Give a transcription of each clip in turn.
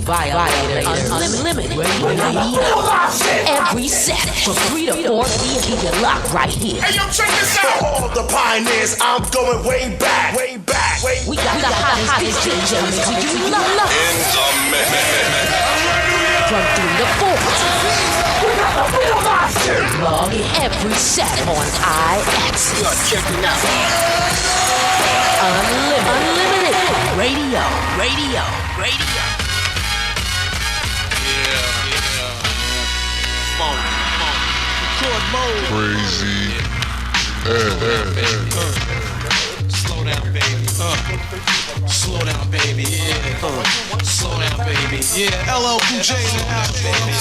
Violators. Unlimited radio. Every set from 3 to 4 p.m. Keep it locked right here. Hey, yo, check this out. All the pioneers, I'm going way back. We got the hottest DJs. You love. In the mix. From 3 to 4. Log in every set on IX. You're checking out. Unlimited radio. Crazy. Slow down, baby. Slow down, baby. Yeah. Slow down, baby. Yeah. LL Cool J in the house, baby.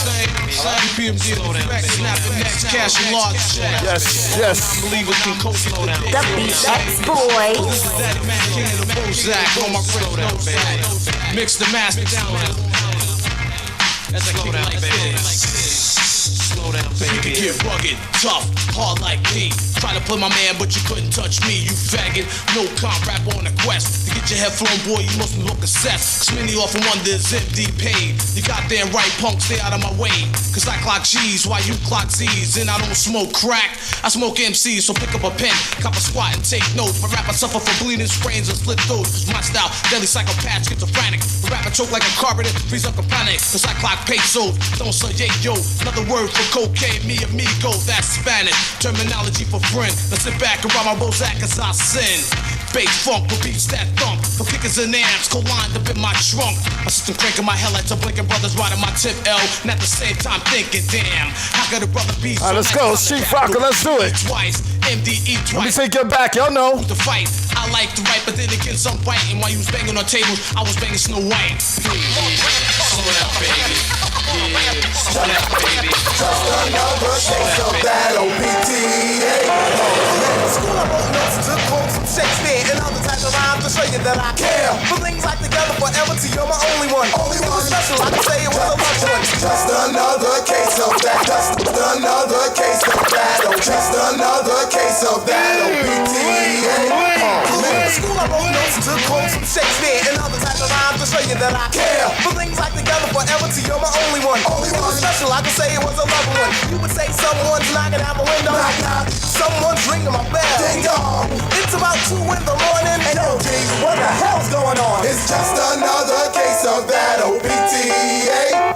Same PMD. Slow down, baby. Snap the next cash and large. Yes. Believer can coach slow down. The BX Boys. Daddy man, king of the Bozak. On my slow down, baby. Mix the master down. Slow down, baby. Slow down, baby. You can get rugged, tough, hard like me. Try to play my man, but you couldn't touch me, you faggot. No comp rap on a quest. To get your head flown, boy, you must look assessed. Cause many off from under is MD paid. You goddamn right, punk, stay out of my way. Cause I clock G's while you clock Z's. And I don't smoke crack, I smoke MCs. So pick up a pen, cop a squat and take notes. For rap, I suffer from bleeding sprains and slit throats. Cause my style, deadly psychopath, schizophrenic. For rap, I choke like a carpenter, freeze up a panic. Cause I clock pesos, don't say yo. Another word for cocaine, me amigo, that's Spanish. Terminology for friend. Let's sit back and rob my Bozak as I sin. Bass funk with beats that thump. For kickers and amps, co-lined up in my trunk. My system cranking my headlights, I'm blinking brothers right on my tip L. And at the same time thinking, damn, how could a brother be so Let's go, Chief Rocker, let's do it. Twice, MDE twice. Let me take you back, y'all know. To fight, I like to write, but then again, some biting. While you was banging on tables, I was banging Snow White. Slow down, baby. Slow down, baby. Just another case of that OPTA. In school, I wrote notes to quotes from Shakespeare and other types of rhymes to show you that I care. For things like together forever, till you're my only one. It was special, I can say it was a loved one. Just another case of that. Just another case of that. Oh, just another case of that OPTA. In school, I wrote notes to quotes from Shakespeare and other types of rhymes to show you that I care. For things like together forever, till you're my only one. It was special, I can say it was a loved one. You would say someone's knocking at my window. Knock, knock. Someone's ringing my bell. Ding dong. It's about 2 in the morning. Hey, yo, G, what the hell's going on? It's just another case of that OPTA.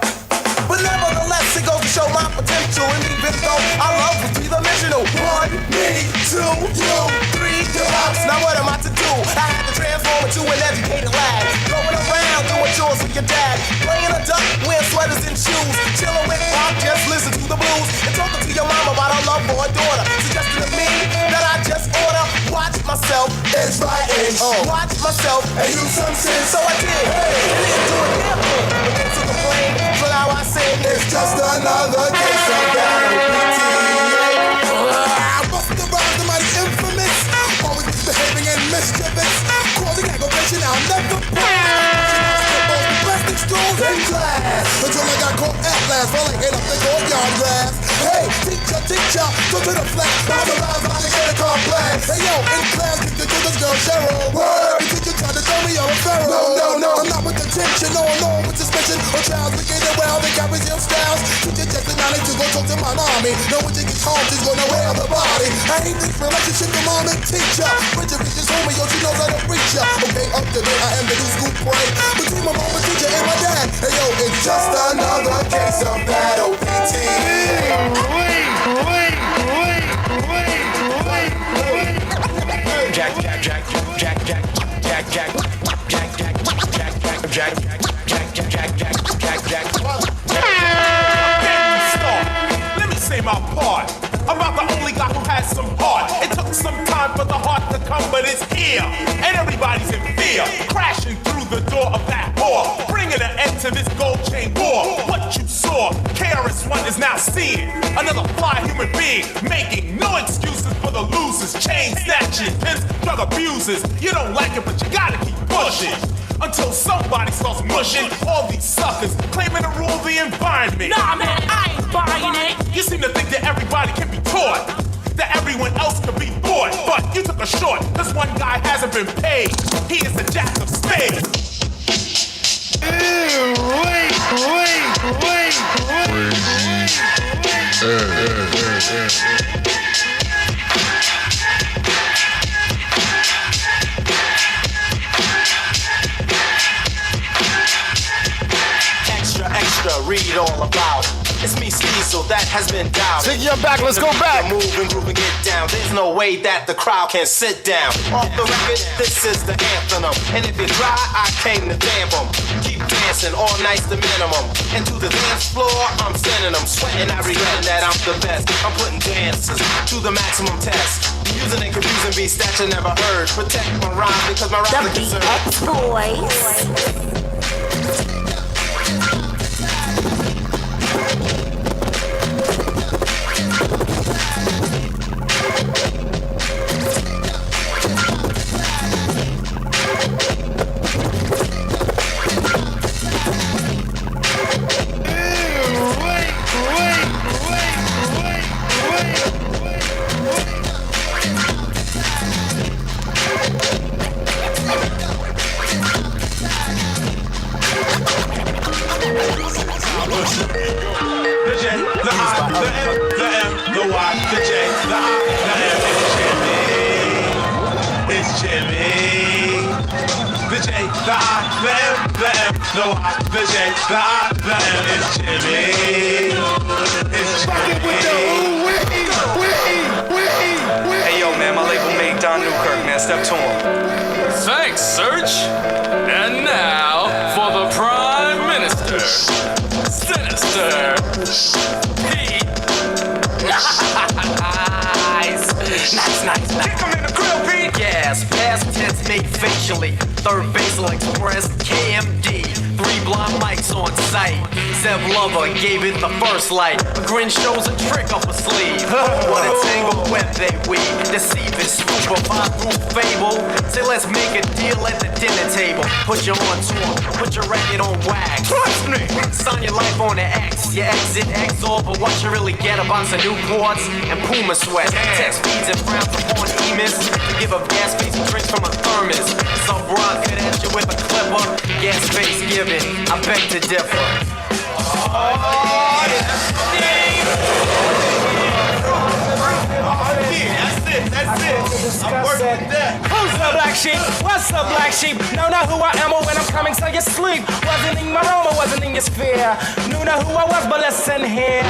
But nevertheless, it goes to show my potential. And even though our love was three-dimensional. 1, me, 2, you, 3, your house. Now what am I to do? I had to transform into an educated lad. Going around doing chores with your dad. Playing a duck, wearing sweaters and shoes. Chilling with Bob, just listen to the blues. And talking to your mama about her love for her daughter. Suggesting to me that I just order. Watch myself, it's my age. Watch myself and use some sense. So I did. It didn't do it damn good. But then took a blame. So now I say it's just another case of that OPTA. I must have rhymed the mighty infamous. Always misbehaving and mischievous. Causing aggravation, I'll never plastic stools in class. Until I got caught at last. While I ate up the courtyard grass. Hey, teacher, go to the flex. Bounce around, I get a complex. Hey yo, in class, get to do this girl Cheryl. Word, the teacher tried to tell me I'm a pharaoh. No, I'm not with attention, no, with suspicion. Or child's wicked and well, they got resume styles. Teacher Jackson, now to go talk to my mommy. Know when you get home, she's gonna wear the body. I ain't this relationship with mom and teacher. Bridget reaches home, yo, she knows how to reach ya. Okay, up to date, I am the new school boy. Between my mom and teacher and my dad. Hey yo, it's just another case of that OPT. Let me say my part. I'm not the only guy who has some heart. It took some time for the heart to come, but it's here. And everybody's in fear. Crashing through the door of that whore. Bringing an end to this gold chain war. What you saw, KRS-One is now seeing. Another fly human being. Making no excuses for the losers. Chain snatching, pimps, drug abusers. You don't like it, but you gotta keep pushing. Until somebody starts mushing all these suckers claiming to rule the environment. Nah, man, I ain't buying it. You seem to think that everybody can be taught, that everyone else can be bought. But you took a short. This one guy hasn't been paid. He is the jack of spades. read all about. It's me, Steve, so that has been doubted. Take your back, let's go back. Move and groove and get down. There's no way that the crowd can sit down. Off the record, this is the anthem. And if you try, I came to damp 'em. Keep dancing, all night's the minimum. And to the dance floor, I'm sending them. Sweating, I regret that I'm the best. I'm putting dances to the maximum test. Using and confusing beats that you never heard. Protect my rhyme because my rhyme is The BX Boys. Hey yo, man, my label mate Don Newkirk, man. Step to him. Thanks, Serge. And now for the Prime Minister, Sinister Pete. Nice. Kick him in the grill, Pete. Yes, past tense made facially. Third basal express KMD. 3 blind mics on site. Zev Lover gave it the first light. A grin shows a trick up a sleeve. What a tangled web they weave. Deceive and spook a through fable. Say let's make a deal at the dinner table. Put you on tour, put your record on wax. Trust me. Sign your life on the X. You exit exalt, but what you really get a box of Newports and Puma sweat. Text feeds and frowns upon emis. To give up gas face and drinks from a thermos. Some broad could hit you with a clipper. Gas face giving, I beg to differ. That's it. I'm working with that. Who's the black sheep? What's the black sheep? Know not who I am or when I'm coming so you sleep. Wasn't in my room or wasn't in your sphere. Knew not who I was, but listen here.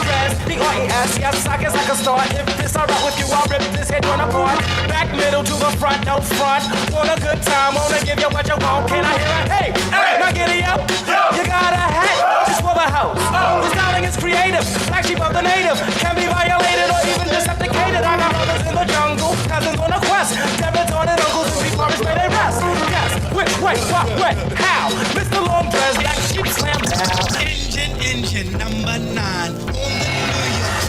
Press D-R-E-S, yes, I guess I can start. If this alright with you, I'll rip this head one apart. Back middle to the front, no front. Want a good time, wanna give you what you want. Can I hear a hey? Now giddy up. You got a hat, just for the house. The styling is creative, black sheep of the native. Can be violated or even decepticated. I got brothers in the jungle, cousins on a quest. Devils on and uncles and before where they rest. Yes, which way, what way, how? Mr. Long Dress, black sheep slam down. Engine number 9 on the New York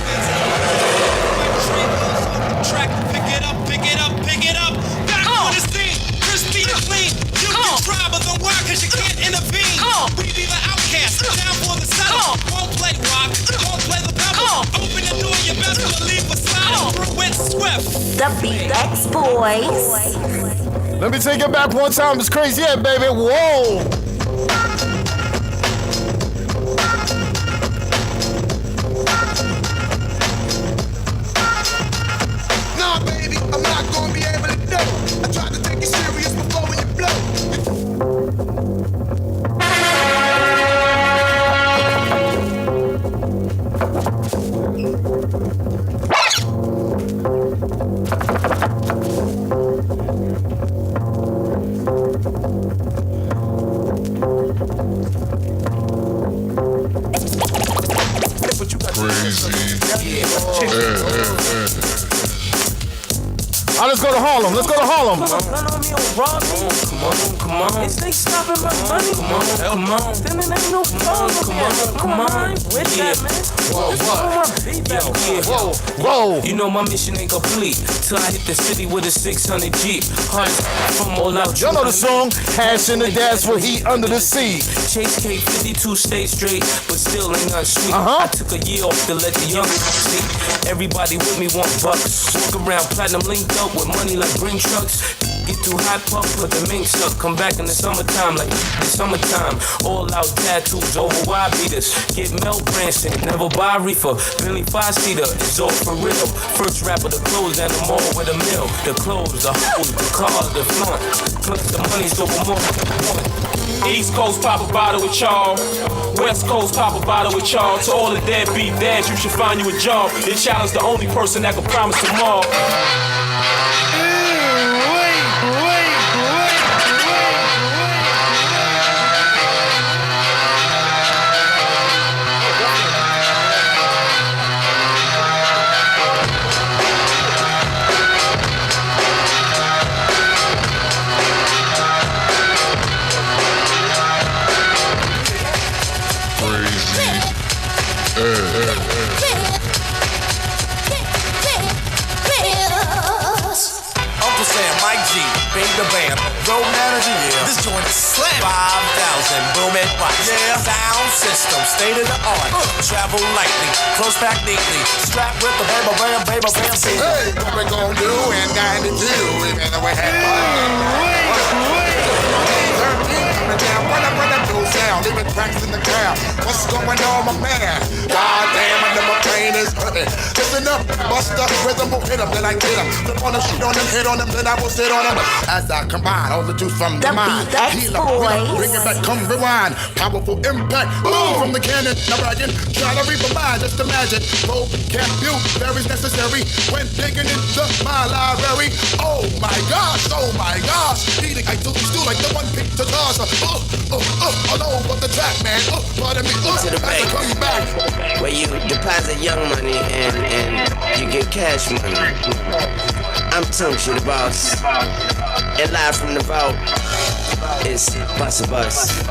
track. Pick it up. Back on the scene, crispy and clean. You can try, but don't work cause you can't intervene. We be the outcast, down for the settle. Won't play rock, won't play the pebble. Open the door, you best believe a slide through it swift. The BX Boys. Let me take it back one time. It's crazy, yeah, baby. Whoa. Nah, baby, I'm not gonna be able to do. I tried to take you serious before when you blow. Let's go to Harlem. Let's go to Harlem. Run on me or rob me. Come on. If they stopping my money, come on. Then it ain't no problem. Come on. With that, man. Whoa. You know my mission ain't complete till I hit the city with a 600 Jeep. Hearts from all out. Y'all know the song? Hash in the dash with heat under the sea. Chase K 52 stay straight, but still ain't nothing sweet. I took a year off to let the young see. Everybody with me want bucks. Walk around platinum linked up with money like green trucks. Get too hot, pump, put the minks up. Come back in the summertime like the summertime. All out tattoos over wide beaters. Get Mel Branson, never buy reefer. Billy 5-seater, it's all for real. First rapper to close at the mall with a mill. The clothes, the hoes, the cars, the front. Plus the money, so for more. East Coast pop a bottle with y'all. West Coast pop a bottle with y'all. To all the deadbeat dads, you should find you a job. And challenge the only person that can promise tomorrow. Uncle Sam, Mike G, Big the Band, Road Manager, yeah. This joint is slam. 5,000, boom and bust. Yeah. Sound system, state of the art. Travel lightly, close pack neatly. Strapped with the baby bam. Hey, what we gonna do in 92? Even though we had fun. Down, run up those down, leaving cracks in the ground. What's going on, my man? God damn, I know my brain is hurting. Listen up, bust the rhythm, will hit him, then I get him. Flip on him, shoot on him, hit on him, then I will sit on him. As I combine all the juice from the mind. Heal up, bring it back, come rewind. Powerful impact, move from the cannon. Now bragging, try to reap a mind, just imagine. Vocabulary is necessary when digging into my library. Oh my gosh, eating, I do like the one pick to toss. All over the track, man. Pardon me, to the bank, come back. where you deposit young money and you get cash money. I'm Tunchi, the boss, and live from the vault, it's Bus.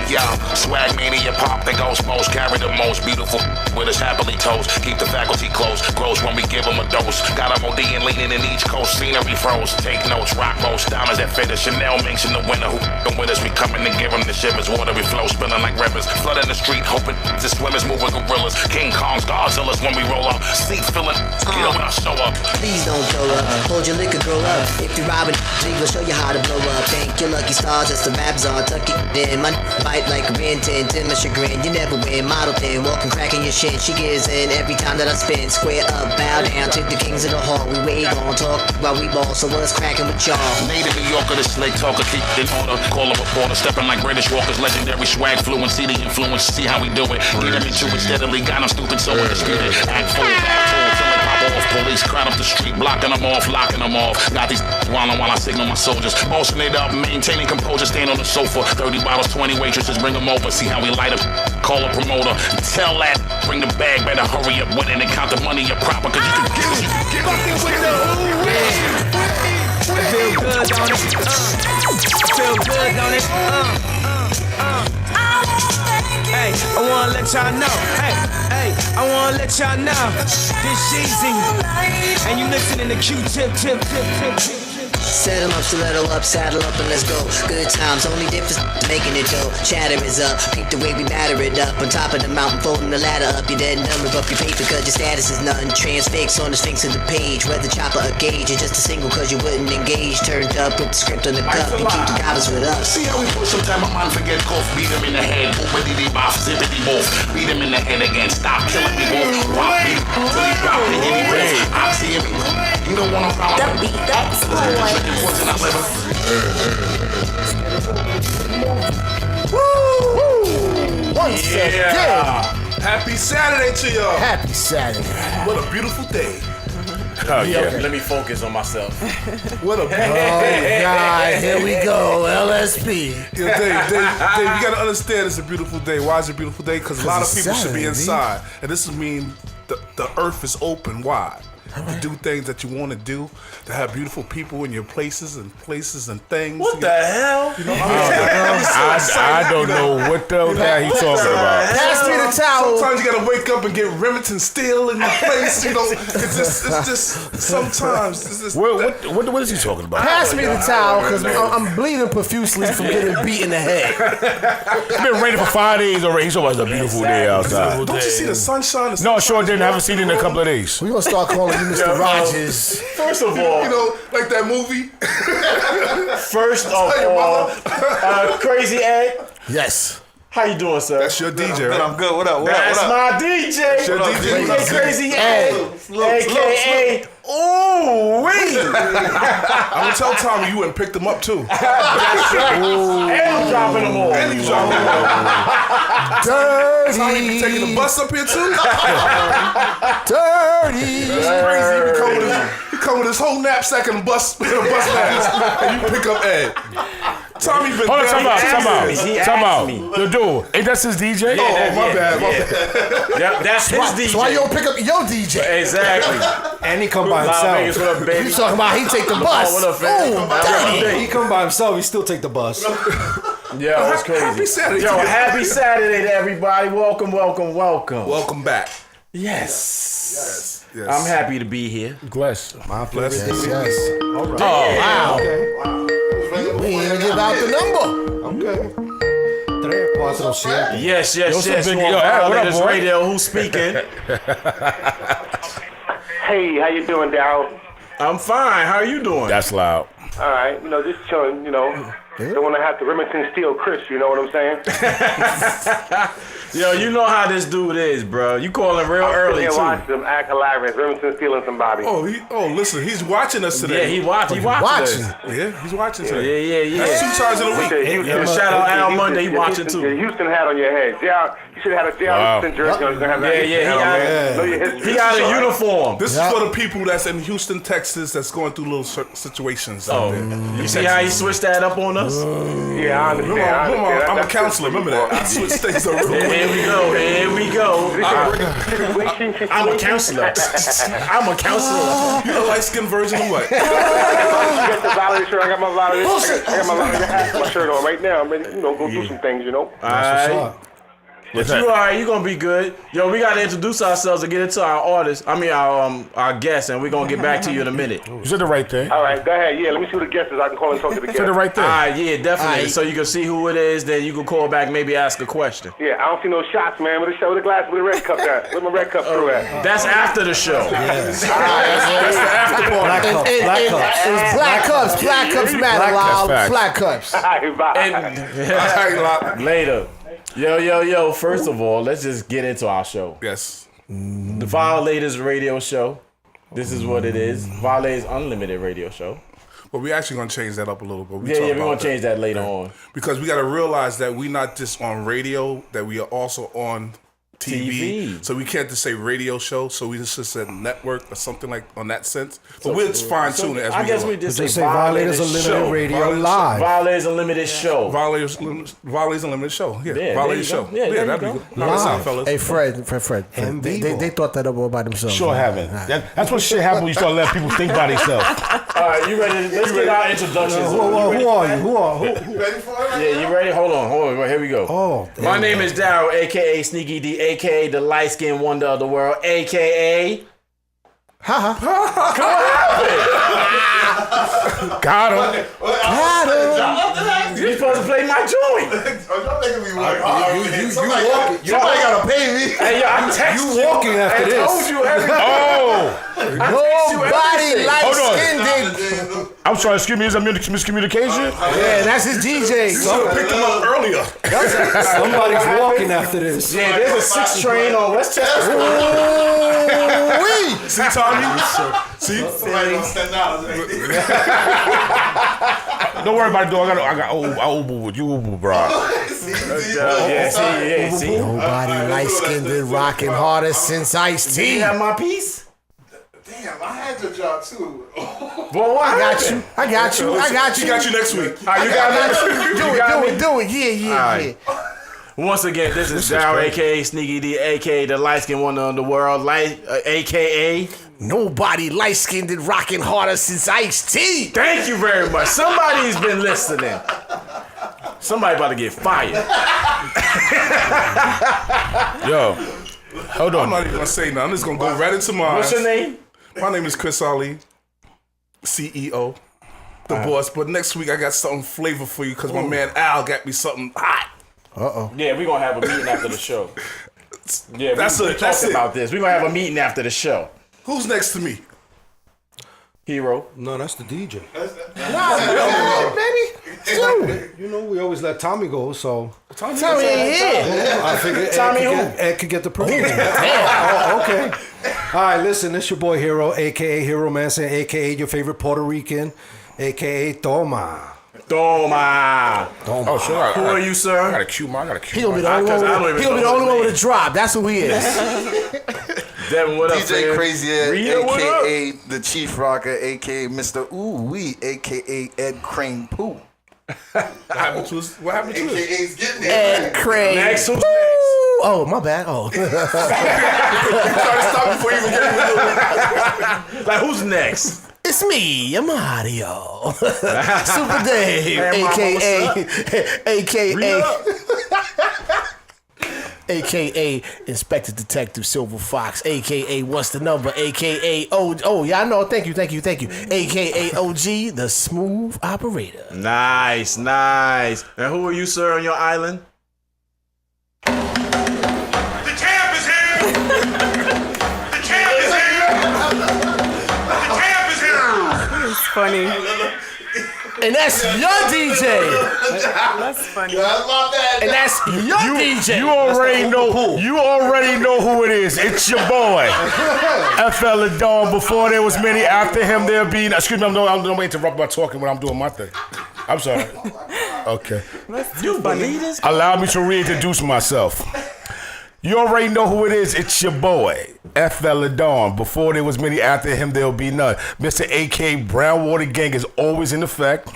Y'all, swag mania, pop the ghost most, carry the most beautiful with us happily toast. Keep the faculty close, grows when we give them a dose. Got them OD and leaning in each coast, scenery froze. Take notes, rock most, diamonds that fit us. Chanel minks in the winter, who been with us? We coming to give them the shivers. Watery flow, spilling like rivers. Flooding the street, hoping the swimmers moving gorillas. King Kongs, Godzillas when we roll up. Seats filling, get when I show up. Please don't throw up, hold your liquor, grow up. If you're robbing, we will show you how to blow up. Thank your lucky stars, that's the raps on. Tuck it in, my bite like a Ben 10, to my chagrin. You never win, model 10, walking, cracking your shit. She gives in every time that I spin. Square up, bow down to the kings of the hall. We way gon' talk while we ball, so what's cracking with y'all? Native New Yorker, the slick talker, keep it in order. Call a reporter, stepping like British walkers. Legendary swag, fluency, the influence. See how we do it. Get him into it steadily, got him stupid, so undisputed. Act full, back full, till they pop off. Police crowd up the street, blocking them off, locking them off. Got these wildin' while I signal my soldiers. Bossing it up, maintaining composure, stand on the sofa. 30 bottles, 20 waitresses, bring them over. See how we light up, call a promoter. Tell that, bring the bag, better hurry up with it and count the money up proper, cause you can get it. Fucking with the feel good, don't it? Feel good, don't it? Hey, I wanna let y'all know. Hey, I wanna let y'all know. This easy, and you listening to Q-Tip, tip. Settle up, stiletto up, saddle up and let's go. Good times, only difference making it dough. Chatter is up, peep the way we batter it up. On top of the mountain, folding the ladder up. You're dead and done, rip up your paper cause your status is nothing. Transfix on the sphinx of the page. Whether chopper or gauge, you're just a single cause you wouldn't engage. Turned up with the script on the cup, you keep the dollars with us. See how we push sometimes my mind forget cough. Beat him in the head, boopity boff, zippity boff. Beat him in the head again, stop killing me both. Rock me, till he drop me, any race. I see him, you don't wanna follow The beat that's boy. Once again. Happy Saturday to y'all. Happy Saturday. What a beautiful day. Oh, yeah. Okay. Let me focus on myself. What a Oh, God, here we go. LSP. Yo, Dave, you gotta understand it's a beautiful day. Why is it a beautiful day? Because a lot of it's people should be Saturday, inside. And this would mean the earth is open wide. To do things that you want to do, to have beautiful people in your places and things. What the hell? You know, I don't know what the hell he's talking about. Pass me the towel. Sometimes you gotta wake up and get Remington steel in your place. You know, it's just sometimes. It's just, What is he talking about? Pass me the towel because I'm bleeding profusely from getting beat in the head. It's been raining for 5 days already. He's always a beautiful day outside. Don't you see the sunshine? No, sure didn't. I haven't seen it in a couple of days. We're going to start calling you Mr. Rogers. First of all, You know, like that movie. Crazy Ed, Yes. How you doing, sir? That's your DJ, right? I'm good. What up? That's my DJ. That's your DJ. DJ Crazy Ed, a.k.a. Ooh, wee. I'm gonna tell Tommy you went and picked him up too. That's right. And I'm dropping them all. And he's dropping them all. Dirty. Tommy be taking the bus up here too. Dirty. That's crazy. He come with his whole knapsack and a bus mask, and you pick up Ed. Tommy been Hold on, down. time out. Yo, dude, ain't that his DJ? My bad. Yep, that's his DJ. So why you don't pick up your DJ? Exactly. And he come by himself. What up, baby? You talking about he take the bus? What up, fam? Oh, he come by himself. He still take the bus. Yo, that's crazy. Happy Saturday. Yo, happy Saturday to everybody. Welcome. Welcome back. Yes. Yes. I'm happy to be here. Bless. My Bless. Yes. All right. Oh, wow. Okay. We ain't even give out the number. Okay. 3, 4, 7. Yes. Yo, big, On what up, Violators boy? Radio, who's speaking? Hey, how you doing, Daryl? I'm fine. How are you doing? That's loud. All right, just chilling, Don't want to have to Remington steal Chris, you know what I'm saying? Yo, you know how this dude is, bro. You calling real early, too. Watch them act hilarious. Remington stealing somebody. Listen, he's watching us today. Yeah, he watching us. Yeah, he's watching today. Yeah. That's 2 times in a week. Shout out Al Monday, he watching too. The Houston hat on your head. You should have had a Houston jersey on. You have that He got a uniform. This is for the people that's in Houston, Texas, that's going through little situations out there. You see how he switched that up on us? Yeah, I understand. I'm a counselor, remember that? I switch things up. Here we go. I'm a counselor. You're a light-skinned version of what? You got the Violators shirt. I got my Violators hat, my shirt on right now. I'm ready to go through some things, All right. But you all right, you gonna be good. Yo, we gotta introduce ourselves and get into our artists. Our guests, and we're gonna get back to you in a minute. You said the right thing. All right, go ahead. Yeah, let me see who the guest is. I can call and talk to the guest. You said the right thing. All right, yeah, definitely. So you can see who it is, then you can call back, maybe ask a question. Yeah, I don't see no shots, man. With the glass, with the red cup at? Where's my red cup crew at? That's after the show. That's the after party. Black cups. Black cups matter, loud. Black cups. Later. Yo, first of all, let's just get into our show. Yes. The Violators Radio Show. This is what it is. Violators Unlimited Radio Show. But we're actually going to change that up a little bit. We're going to change that later on. Because we got to realize that we're not just on radio, that we are also on TV. So we can't just say radio show, so we just said network or something like on that sense. But we'll fine tune it as we go. I guess we just say Violators Unlimited Radio Live. Violators Unlimited Show. Violators Unlimited Show. Yeah, Violators Show. Yeah, that'd be good. Knock us out, fellas. Hey, Fred. They thought that up all by themselves. Sure haven't. That's what shit happens when you start letting people think by themselves. All right, you ready? Let's get our introductions. Who are you? Who? You ready for it? Yeah, you ready? Hold on. Here we go. Oh, my name is Daryl, a.k.a. Sneaky D, a.k.a. the light-skinned wonder of the world, a.k.a. What happened? Got him. You're supposed to play my joint. Y'all making me work hard. You might gotta pay me. Hey, yo, I'm texting You walking after this. I told you everything. Nobody light-skinned. I'm sorry, excuse me, is that miscommunication? Yeah, that's his DJ. Picked him up earlier. Somebody's walking after this. Yeah, there's a 6 train on Westchester. See, Tommy? See? Don't worry about it, dog. I Uber with you, Uber, bro. See. Nobody light-skinned and rocking harder since Ice-T. You have my piece? Damn, I had your job too. Well, I got you. He got you next week. You got me? Do it. Yeah. Once again, this is Daryl, a.k.a. Sneaky D, a.k.a. the light-skinned wonder of the world, a.k.a. Nobody light-skinned and rocking harder since Ice-T. Thank you very much. Somebody's been listening. Somebody about to get fired. Yo, hold on. I'm not even going to say nothing. I'm just going to go right into mine. What's your name? My name is Chris Ali, CEO, the boss. But next week I got something flavor for you because my man Al got me something hot. Yeah, we're going to have a meeting after the show. Yeah, that's talking about this. We're going to have a meeting after the show. Who's next to me? Hero. No, that's the DJ. Baby. You know, we always let Tommy go, so. Tommy ain't here. I figured Tommy Ed could get the privilege. Oh, okay. All right, listen, this your boy Hero, a.k.a. Hero Manson, a.k.a. your favorite Puerto Rican, a.k.a. Toma. Oh, sure. Who are you, sir? I got a cue. He gonna be the only one with a drop. That's who he is. Devin, what up, DJ fam? Crazy Ed, Rita, what a.k.a. the Chief Rocker, a.k.a. Mr. Ooh Wee, a.k.a. Ed Crane Pooh. What happened to us? AKA's getting there. Ed Crane. Next, who's Oh, my bad. Oh. Try to stop before you even get like, who's next? It's me, Mario. Super Dave, a.k.a. Inspector Detective Silver Fox, a.k.a. What's the Number, a.k.a. Yeah, I know. Thank you. a.k.a. OG, the Smooth Operator. Nice. And who are you, sir, on your island? The champ is here! The champ is here! The champ is here! It's funny. And that's your DJ. That's funny. That's my bad. And that's your DJ. You already know. You already know who it is. It's your boy, FL the Dawn. Before there was many, after him there be. Excuse me, I'm don't interrupt my talking when I'm doing my thing. I'm sorry. Okay. You believe this? Allow me to reintroduce myself. You already know who it is. It's your boy, FL the Dawn. Before there was many, after him there'll be none. Mr. A.K. Brownwater Gang is always in effect.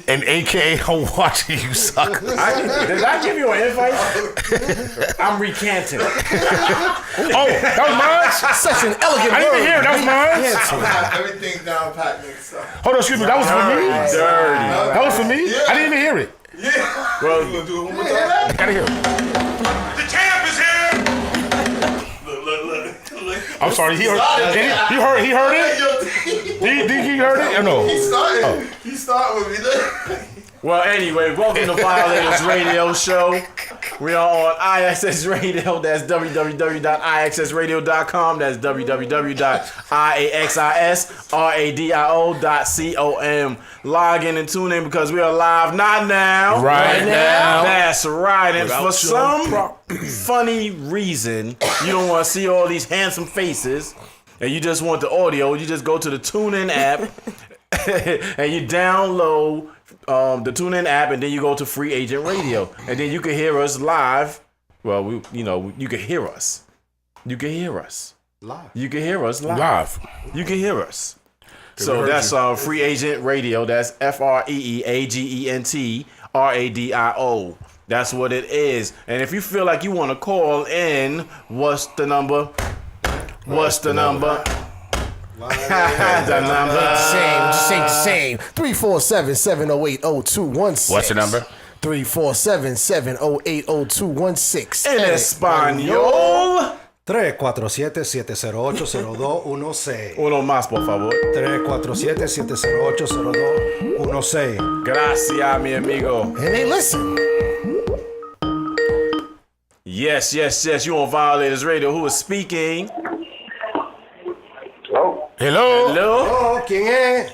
And A.K.A. I'm watching you, sucker. Did I give you an invite? I'm recanting. Oh, that was mine? Such an elegant I didn't even word. hear it. That was mine? Everything down pat, nigga. Hold on, excuse me. That was for me? Dirty. That was for me? I didn't even hear it. Yeah. Well, You gonna do it one more time? I gotta hear it. The champ is here! Look. I'm sorry. He heard it? He heard it? Did he heard it or no? He started. He started with me. Well, anyway, welcome to Violators Radio Show. We are on IXS Radio. That's www.ixsradio.com. That's www.iaxisradio.com. Log in and tune in because we are live, not now. Right now. That's right. And for some funny reason, you don't want to see all these handsome faces and you just want the audio. You just go to the TuneIn app and you download the TuneIn app, and then you go to Free Agent Radio, and then you can hear us live. Well, you can hear us. You can hear us live. You can hear us live. You can hear us. So that's Free Agent Radio. That's FREEAGENT RADIO. That's what it is. And if you feel like you want to call in, what's the number? What's the number? The number. Just ain't the same. 347-708-0216. What's the number? 347-708-0216. En español. 347-708-0216. Uno más, por favor. 347-708-0216. Gracias, mi amigo. And they listen. Yes. You on Violators Radio. Who is speaking? Hello. Oh, ¿quién es?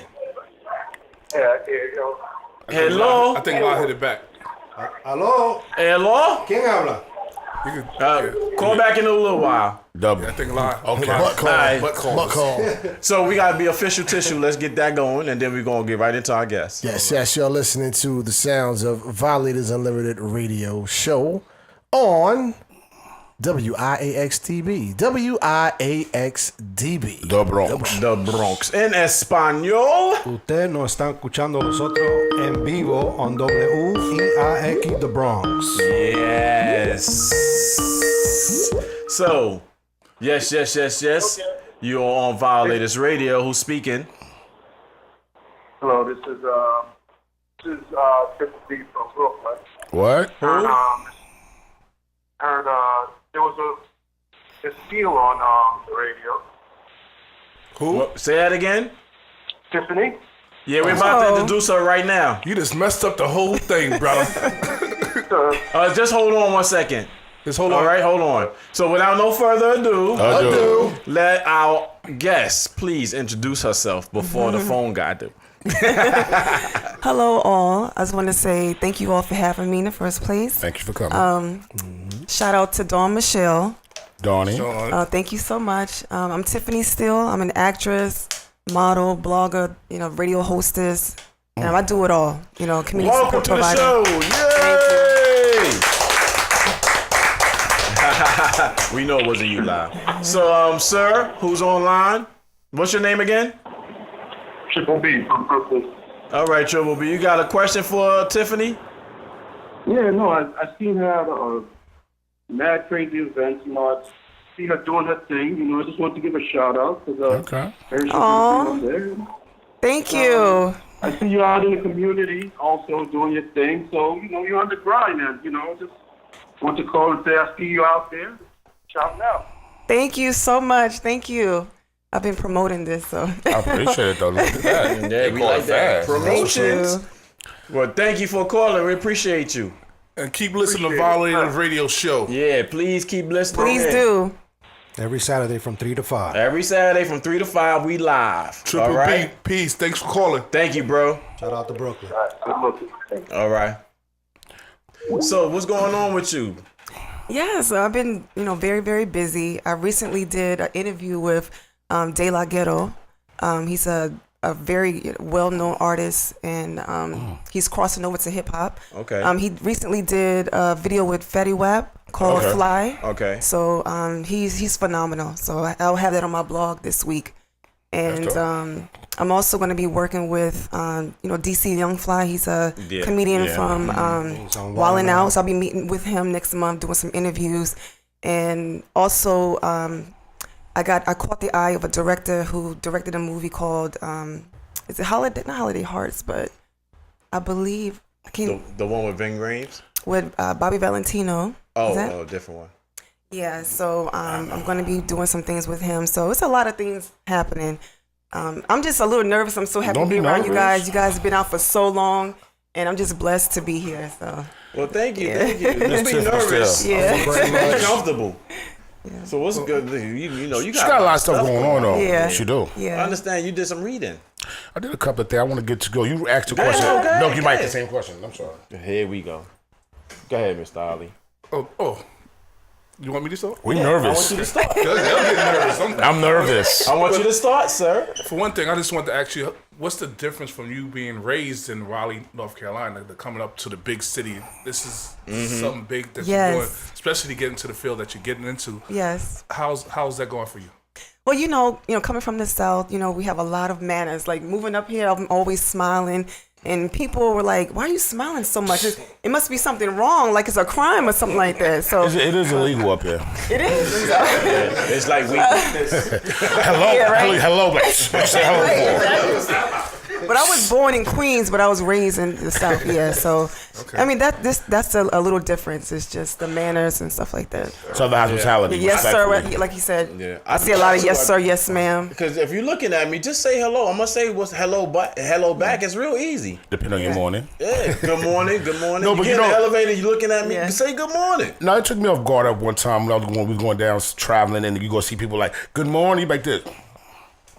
Hello. I think I'll hit it back. Hello. Hello. ¿Quién habla? Call back in a little while. Double. I think live. Okay. Butt call. So we gotta be official tissue. Let's get that going, and then we're gonna get right into our guests. Yes, you're listening to the sounds of Violators Unlimited Radio Show on WIAXTB. WIAXDB. The Bronx. The Bronx. En español. Ustedes nos están escuchando nosotros en vivo on WIAX The Bronx. Yes. So, yes. You're on Violators Radio. Who's speaking? Hello, this is Timothy from Brooklyn. What? Heard there was a steal on the radio. Who? What? Say that again. Tiffany. Yeah, we're about to introduce her right now. You just messed up the whole thing, brother. Just hold on 1 second. Just hold on. All right, hold on. So without no further ado, let our guest please introduce herself before the phone guy do. Hello, all. I just want to say thank you all for having me in the first place. Thank you for coming. Shout out to Dawn Michelle. Donnie. Thank you so much. I'm Tiffany Steele. I'm an actress, model, blogger, radio hostess. I do it all. Community Welcome support to the provider. show. Yay! We know it wasn't you live. So, sir, who's online? What's your name again? Triple B from Brooklyn. All right, Triple B. You got a question for Tiffany? Yeah, no, I seen her at a mad crazy event. I see her doing her thing. I just want to give a shout out because Aw. Thank you. I see you out in the community also doing your thing. So, you're on the grind and, just want to call and say I see you out there. Shout out. Thank you so much. Thank you. I've been promoting this, so. I appreciate it, though. Look at that. Yeah, we like that. Thank Promotions. you. Well, thank you for calling. We appreciate you. And keep listening to Violators Radio Show. Yeah, please keep listening. Please do. Every Saturday from 3 to 5. Every Saturday from 3 to 5, we live. Triple All right? B, peace. Thanks for calling. Thank you, bro. Shout out to Brooklyn. All right. So, what's going on with you? Yeah, so I've been, very, very busy. I recently did an interview with De La Ghetto. He's a very well-known artist, and he's crossing over to hip-hop. Okay. He recently did a video with Fetty Wap called Fly. Okay. So he's phenomenal. So I'll have that on my blog this week. And I'm also going to be working with, DC Young Fly. He's a comedian from Wildin' Out. So I'll be meeting with him next month, doing some interviews. And also, I caught the eye of a director who directed a movie called, is it not Holiday Hearts, but I believe, I can't. The one with Ving Rhames? With Bobby Valentino. Oh, different one. Yeah, so I'm going to be doing some things with him. So it's a lot of things happening. I'm just a little nervous. I'm so happy to be around you guys. You guys have been out for so long, and I'm just blessed to be here. So. Well, thank you. Don't be nervous. Yeah. Be comfortable. Yeah. So what's good? You got a lot of stuff going on, though. Yeah. She do. Yeah. I understand you did some reading. I did a couple of things. I want to get to go. You asked a question. No, you might have the same question. I'm sorry. Here we go. Go ahead, Mr. Ali. Oh. You want me to start? We nervous. I want you to start. Y'all getting nervous. I'm nervous. I want you to start, sir. For one thing, I just want to ask you, what's the difference from you being raised in Raleigh, North Carolina, to coming up to the big city? This is something big that you're doing, especially to get into the field that you're getting into. Yes. How's that going for you? Well, coming from the South, we have a lot of manners. Like moving up here, I'm always smiling. And people were like, "Why are you smiling so much? It must be something wrong, like it's a crime or something like that." So it is illegal up here. It is. It's like we. Hello, Yeah, right? hello, bitch. What you say hello for? But I was born in Queens, but I was raised in the South. Yeah, so I mean that's a little difference. It's just the manners and stuff like that. So the hospitality. Yes, sir. Like you said. Yeah. I see a lot of yes, sir, yes, ma'am. Because if you're looking at me, just say hello. I'm gonna say what's hello back. It's real easy. Depending on your morning. Yeah. Good morning. Good morning. No, but you get in the elevator. You looking at me. You say good morning. No, it took me off guard up one time when we was going down traveling, and you go see people like, "Good morning," you like this.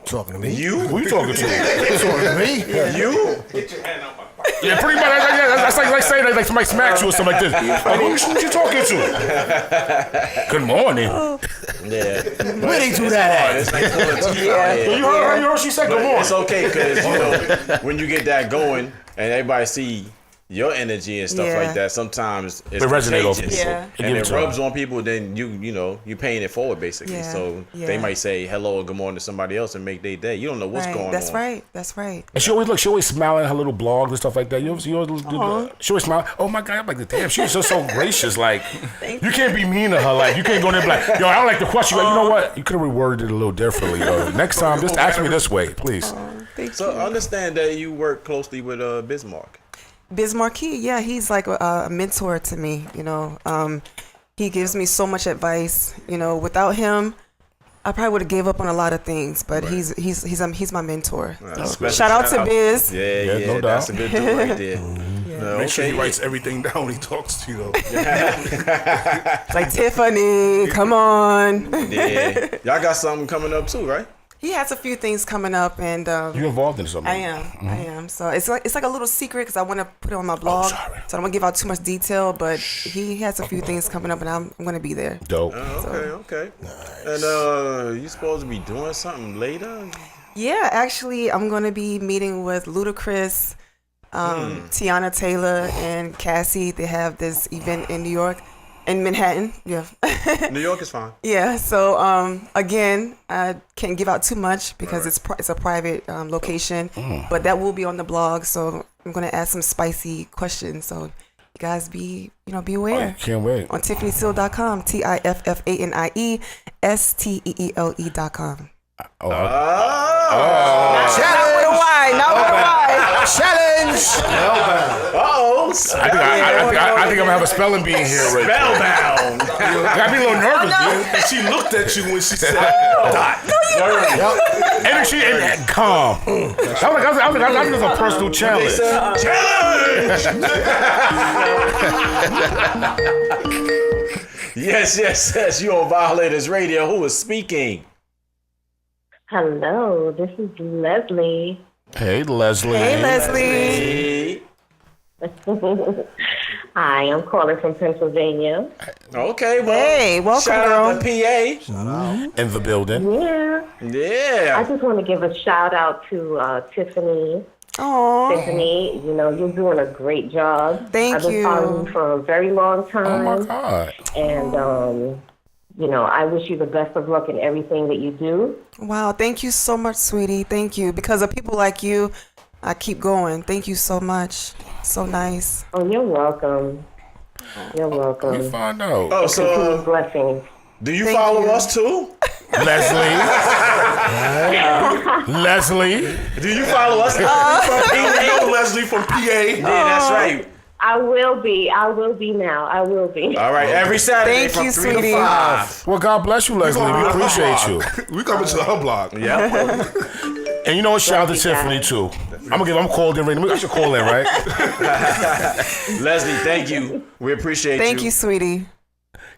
Talking to me? You? Who you talking to? Talking to me? Yeah. You? Get your hand up. Yeah, pretty much. That's like saying like somebody smacks you or something like this. Like, who you talking to? Good morning. Yeah. Where they do that at? It's like You heard what she said? Good morning. It's okay because when you get that going and everybody see your energy and stuff like that, sometimes it's resonate off contagious. people. And it rubs on people, then you paying it forward basically. Yeah. So they might say hello or good morning to somebody else and make their day. You don't know what's going on. That's right. That's right. And she always smiling her little blogs and stuff like that. You always do that. She always smile. Oh my God, I'm like, damn, she was just so gracious. Like, you can't be mean to her. Like, you can't go in there and be like, yo, I don't like the question. Like, you know what? You could have reworded it a little differently. Next time, just ask me this way, please. So understand that you work closely with Bismarck. Bismarck, he's like a mentor to me. He gives me so much advice. Without him, I probably would have gave up on a lot of things. But he's my mentor. Shout out to Biz. Yeah, no doubt. That's a good dude right there. Make sure he writes everything down when he talks to you, though. It's like, Tiffany, come on. Yeah. Y'all got something coming up too, right? He has a few things coming up, and You involved in something? I am. So it's like a little secret because I want to put it on my blog. So I don't want to give out too much detail, but he has a few things coming up, and I'm going to be there. Dope. Okay. And you supposed to be doing something later? Yeah, actually, I'm going to be meeting with Ludacris, Tiana Taylor, and Cassie. They have this event in New York. In Manhattan, yeah. New York is fine. Yeah, so again, I can't give out too much because it's a private location, but that will be on the blog. So I'm gonna ask some spicy questions. So you guys be aware. Can't wait. On TiffanySteele.com, TiffanySteele.com. Not with a Y. Challenge. I think I'm gonna have a spelling bee in here. Right Spellbound. I gotta be a little nervous, dude. And she looked at you when she said dot. Energy and calm. I was like, it was a personal challenge. Yes. You on Violators Radio. Who is speaking? Hello, this is Leslie. Hey, Leslie. Hi, I'm calling from Pennsylvania. Okay, well, hey, welcome, shout girl. out to PA. In the building. Yeah. I just want to give a shout out to Tiffany. Aww. Tiffany, you're doing a great job. Thank I've been following you for a very long time. Oh my God. And I wish you the best of luck in everything that you do. Wow, thank you so much, sweetie. Thank you. Because of people like you, I keep going. Thank you so much. So nice. Oh, you're welcome. You're welcome. You find out. Oh, so blessings. Do you follow us too? Leslie. Do you follow us? Leslie from PA. Yeah, that's right. I will be now. I will be. All right, every Saturday Thank from you, 3 sweetie. to 5. Well, God bless you, Leslie. We appreciate you. We coming to her blog. Yeah. And you know what? Shout out to Tiffany too. I'm called in. I should call in, right? Leslie, thank you. We appreciate you. Thank you, sweetie.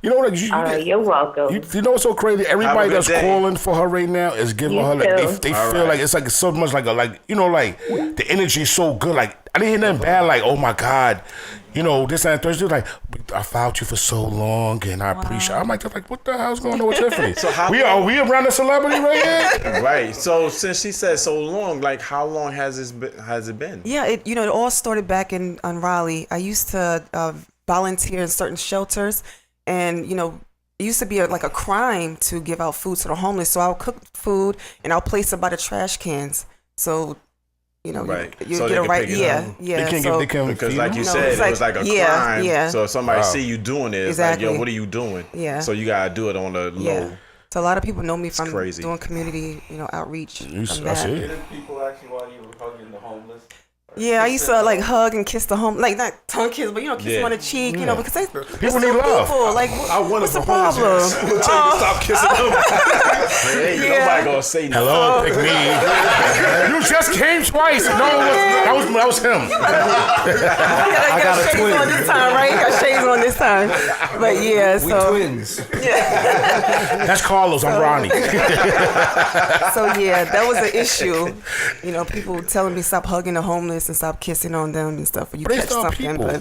You know what? You're welcome. You know what's so crazy? Everybody good that's day. calling for her right now is giving You her like too. they feel like it's like so much like the energy is so good. Like I didn't hear nothing bad. Like oh my God, this and Thursday. Like I followed you for so long and I appreciate. I'm like what the hell's going on with Tiffany? So we around a celebrity right here? Right. So since she said so long, like how long has it been? Yeah, it all started back in Raleigh. I used to volunteer in certain shelters. And, it used to be like a crime to give out food to the homeless. So I'll cook food and I'll place it by the trash cans. So, right. you So get they it can right. pick it Yeah. up. Yeah. Because like you said, it's it was like a crime. Yeah. So if somebody see you doing it, it's Exactly. like, yo, what are you doing? Yeah. So you got to do it on the low. Yeah. So a lot of people know me from crazy. doing community, outreach. I from see that. it. Didn't people ask you why you were hugging the homeless? Yeah, I used to hug and kiss the not tongue kiss, but kiss them on the cheek, because they People need love. People, like, what's the problem? Stop kissing them. Ain't nobody gonna say nothing. Hello, pick me. You just came twice. No, that was him. I got shades on this time, right? Got shades on this time. But yeah, We so twins. That's Carlos. I'm Ronnie. so yeah, that was an issue. People telling me stop hugging the homeless and stop kissing on them and stuff. Or you But they catch still something, people.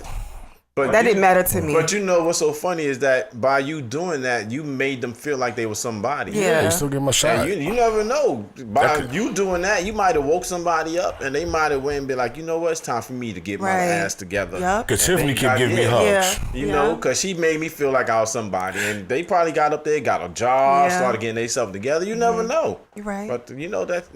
But that didn't matter to me. But what's so funny is that by you doing that, you made them feel like they were somebody. Yeah. They still give him a shot. And you never know. By you doing that, you might have woke somebody up and they might have went and be like, you know what, it's time for me to get my ass together. Yep. Because Tiffany can give me hugs. Yeah. Because she made me feel like I was somebody. And they probably got up there, got a job, started getting themselves together. You never know. You're right. But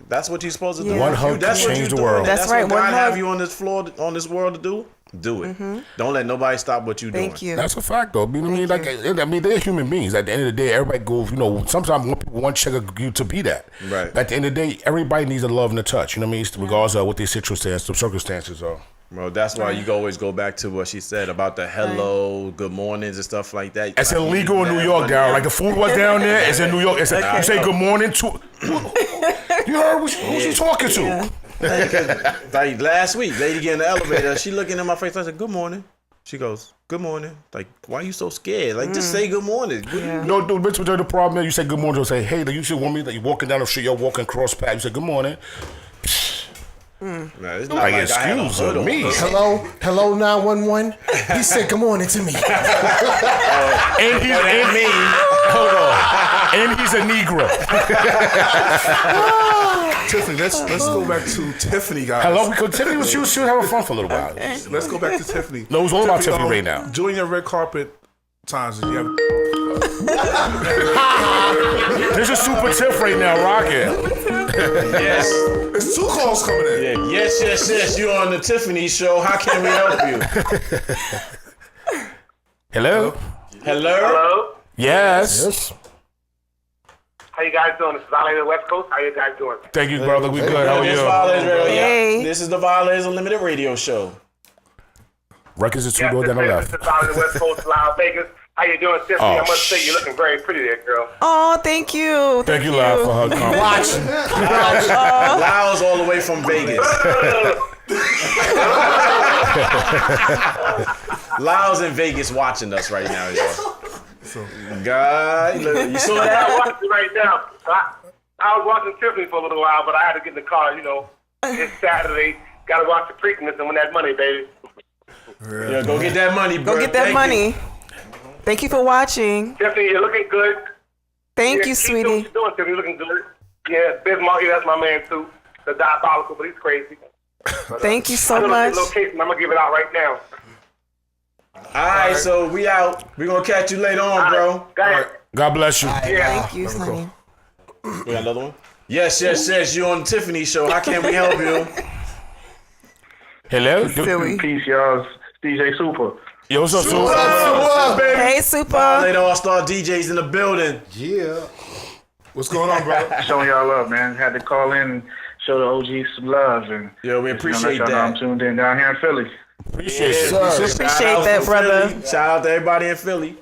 that's what you're supposed to do. One hug can change the world. That's right. What One God hug. have you on this floor, on this world to do. Do it. Don't let nobody stop what you're doing. Thank you. That's a fact, though. They're human beings. At the end of the day, everybody goes. Sometimes people want you to be that. Right. But at the end of the day, everybody needs a love and a touch. You know what I mean? Regardless of what their circumstances are. Well, that's why you always go back to what she said about the hello, good mornings and stuff like that. It's illegal in New York, down. Like the food was down there. It's in New York. You say good morning to. You heard who she talking to? Like last week, lady get in the elevator, she looking in my face. I said, "Good morning." She goes, good morning. Like, why are you so scared? Like, just say good morning. No, dude, bitch, the problem is you say good morning, they'll say, hey, you should want me, like, you're walking down the street, you're walking cross path, you say good morning. Nah, it's Like, excuse me. Hello, 911. He said good morning to me. And hold on. And he's a Negro. Tiffany, let's go back to Tiffany, guys. Hello, because Tiffany she was having fun for a little while. Let's go back to Tiffany. No, it's all about Tiffany right now. During your red carpet times, did you have... There's a super Tiff right now, rocking. Yes. There's 2 calls coming in. Yeah. Yes. You're on the Tiffany show. How can we help you? Hello? Hello? Yes. How you guys doing? This is Violators West Coast. How you guys doing? Thank you, brother. We good. How are you? Hey. This is the Violators Unlimited radio show. Records is 2 doors down the left. This is Violators West Coast, Las Vegas. How you doing, Tiffany? Oh, I must say you're looking very pretty there, girl. Oh, thank you. Thank you, Lyle, for her comment. Lyle's all the way from Vegas. Lyle's in Vegas watching us right now, y'all. God, you saw that? I'm watching right now. I was watching Tiffany for a little while, but I had to get in the car, It's Saturday. Got to watch the Preakness and win that money, baby. Yeah, go get that money, bro. Go get that money. Thank you for watching. Tiffany, you're looking good. Thank you, keep sweetie. doing what you're doing, Tiffany. You're looking good. Yeah, Biz Markie, that's my man, too. The diabolical, but he's crazy. But, Thank you so I know much. the location. I'm going to give it out right now. All right, so we out. We're going to catch you later on, bro. God bless you. Thank you, honey. We got another one? Yes. You're on the Tiffany show. How can we help you? Hello? Peace, y'all. It's DJ Super. Yo, what's up, Super? What's up, baby? Hey, Super. Violator All-Star DJs in the building. Yeah. What's going on, bro? Showing y'all love, man. Had to call in and show the OGs some love. And yo, we appreciate let y'all know that. I'm tuned in down here in Philly. Appreciate that, brother. Shout out to everybody in Philly.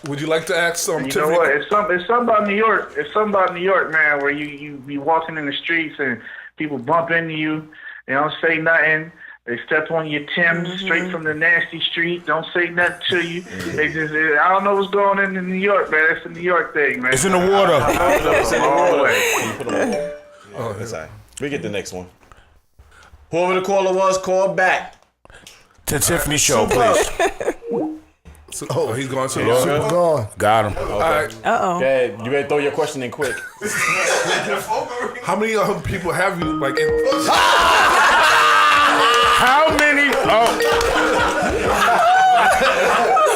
Would you like to ask some? You know what? It's something about New York. It's something about New York, man, where you be walking in the streets and people bump into you. They don't say nothing. They step on your Timbs straight from the nasty street. Don't say nothing to you. They just, I don't know what's going on in New York, man. It's a New York thing, man. It's in the water. It's in the water. Oh, that's all right. We get the next one. Whoever the caller was, call back. To Tiffany show, please. Oh, he's going to Super gone. Got him. All right. Uh-oh. Okay, you better throw your question in quick. How many people have you, like, in... How many?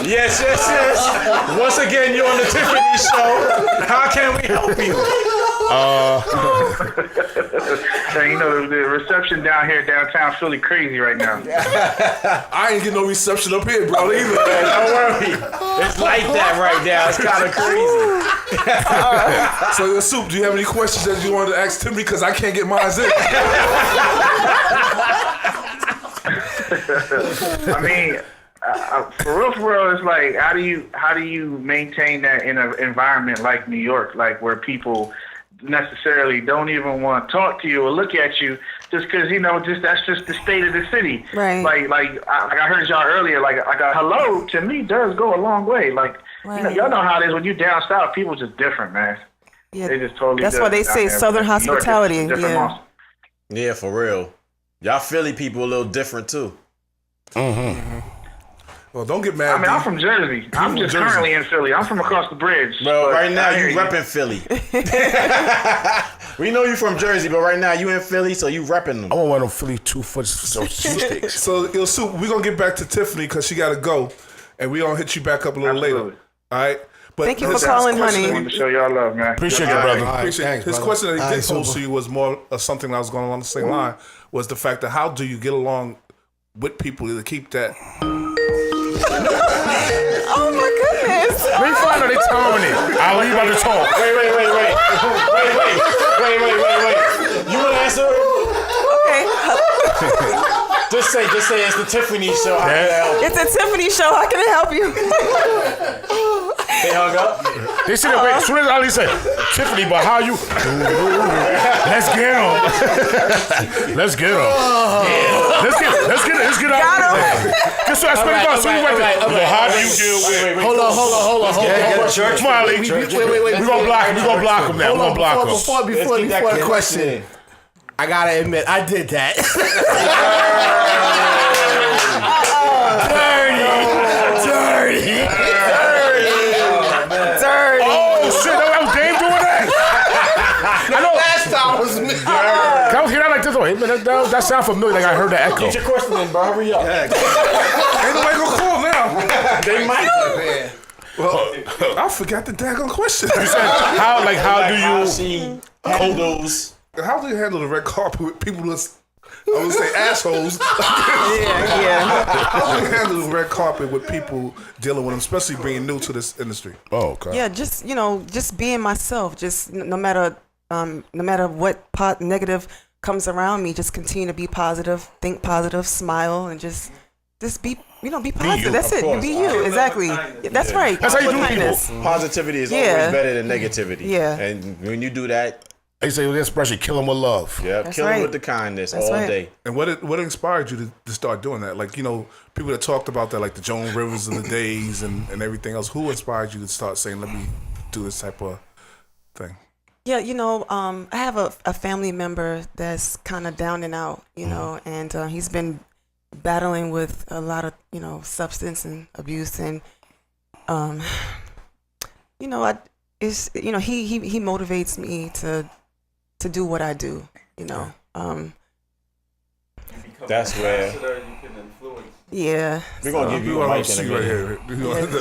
Yes. Once again, you're on the Tiffany show. How can we help you? So, the reception down here downtown Philly crazy right now. I ain't getting no reception up here, bro, either. Don't worry. It's like that right now. It's kind of crazy. So, Soup, do you have any questions that you wanted to ask Timmy? Because I can't get mine in. I mean, for real, it's like, how do you maintain that in an environment like New York, like where people necessarily don't even want to talk to you or look at you just because that's just the state of the city. Right. Like I heard y'all earlier. Like a hello to me does go a long way. Like y'all know how it is when you down south. People just different, man. Yeah. They just totally. That's why they say Southern hospitality. Yeah. Yeah, for real. Y'all Philly people a little different too. Mm-hmm. Well, don't get mad. I mean, I'm from Jersey. I'm just currently in Philly. I'm from across the bridge. Bro, right now you repping Philly. We know you from Jersey, but right now you in Philly, so you repping them. I want one of them Philly 2-foot sticks. So, Soup, we're going to get back to Tiffany because she got to go, and we're going to hit you back up a little later. All right? But thank you for calling, honey. I wanted to show y'all love, man. Appreciate you, brother. Appreciate his question that he did pose to you was more of something that was going along the same line, was the fact that how do you get along with people to keep that... Oh my goodness! Let me find out they telling it. I'll leave out the talk. Wait. You want to answer? Okay. Just say it's the Tiffany show. How can I help you? It's the Tiffany show. How can I help you? hung up. They said, wait, as soon as Ali said, Tiffany, but how you? Let's get him. Let's get him. Let's get out. Got him. Guess what? I swear to God, so you right there. How do you deal with? Hold on. Come on, Ali. Wait. We're gonna block him. We're gonna block him now. We're gonna block him. Before the question, I gotta admit, I did that. Dirty. Oh shit! That was Dame doing that. I know. Last time was me. Can I hear that like this? Hey, man, that sound familiar. Like I heard the echo. Get your question in, bro. Hurry up. Ain't nobody gonna call now. They might. Well, I forgot the daggone question. You said how do you handles? How do you handle the red carpet with people that's, I would say assholes? Yeah. How do you handle the red carpet with people dealing with them, especially being new to this industry? Oh, okay. Yeah, just being myself. Just no matter what negative comes around me, just continue to be positive, think positive, smile, and just be positive. you, That's it. course. Be you. Exactly. That's right. That's how you do Kindness. people. Positivity is Yeah. always better than negativity. Yeah. And when you do that, they say with the expression, kill them with love. yeah, That's kill them right. with the kindness That's all right. day. And what inspired you to start doing that? Like, people that talked about that, like the Joan Rivers of the days and everything else. Who inspired you to start saying, let me do this type of thing? Yeah, I have a family member that's kind of down and out, and he's been battling with a lot of, substance and abuse, and he motivates me to do what I do, That's where. Yeah. We're going to give you a mic in a minute. Right here. We're going to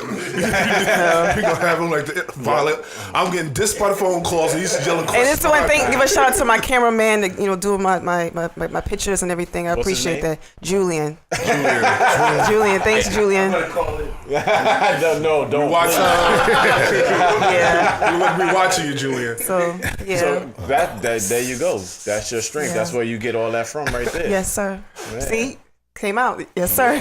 have him like the Violet. I'm getting dissed by the phone calls and he's yelling And questions. it's the one thing. Give a shout out to my cameraman that doing my pictures and everything. I What's his appreciate name? that, Julian. Julian, thanks, Julian. No, don't watch. Yeah. We're watching you, Julian. So yeah. So that there you go. That's your strength. Yeah. That's where you get all that from, right there. Yes, sir. Yeah. See, came out. Yes, sir.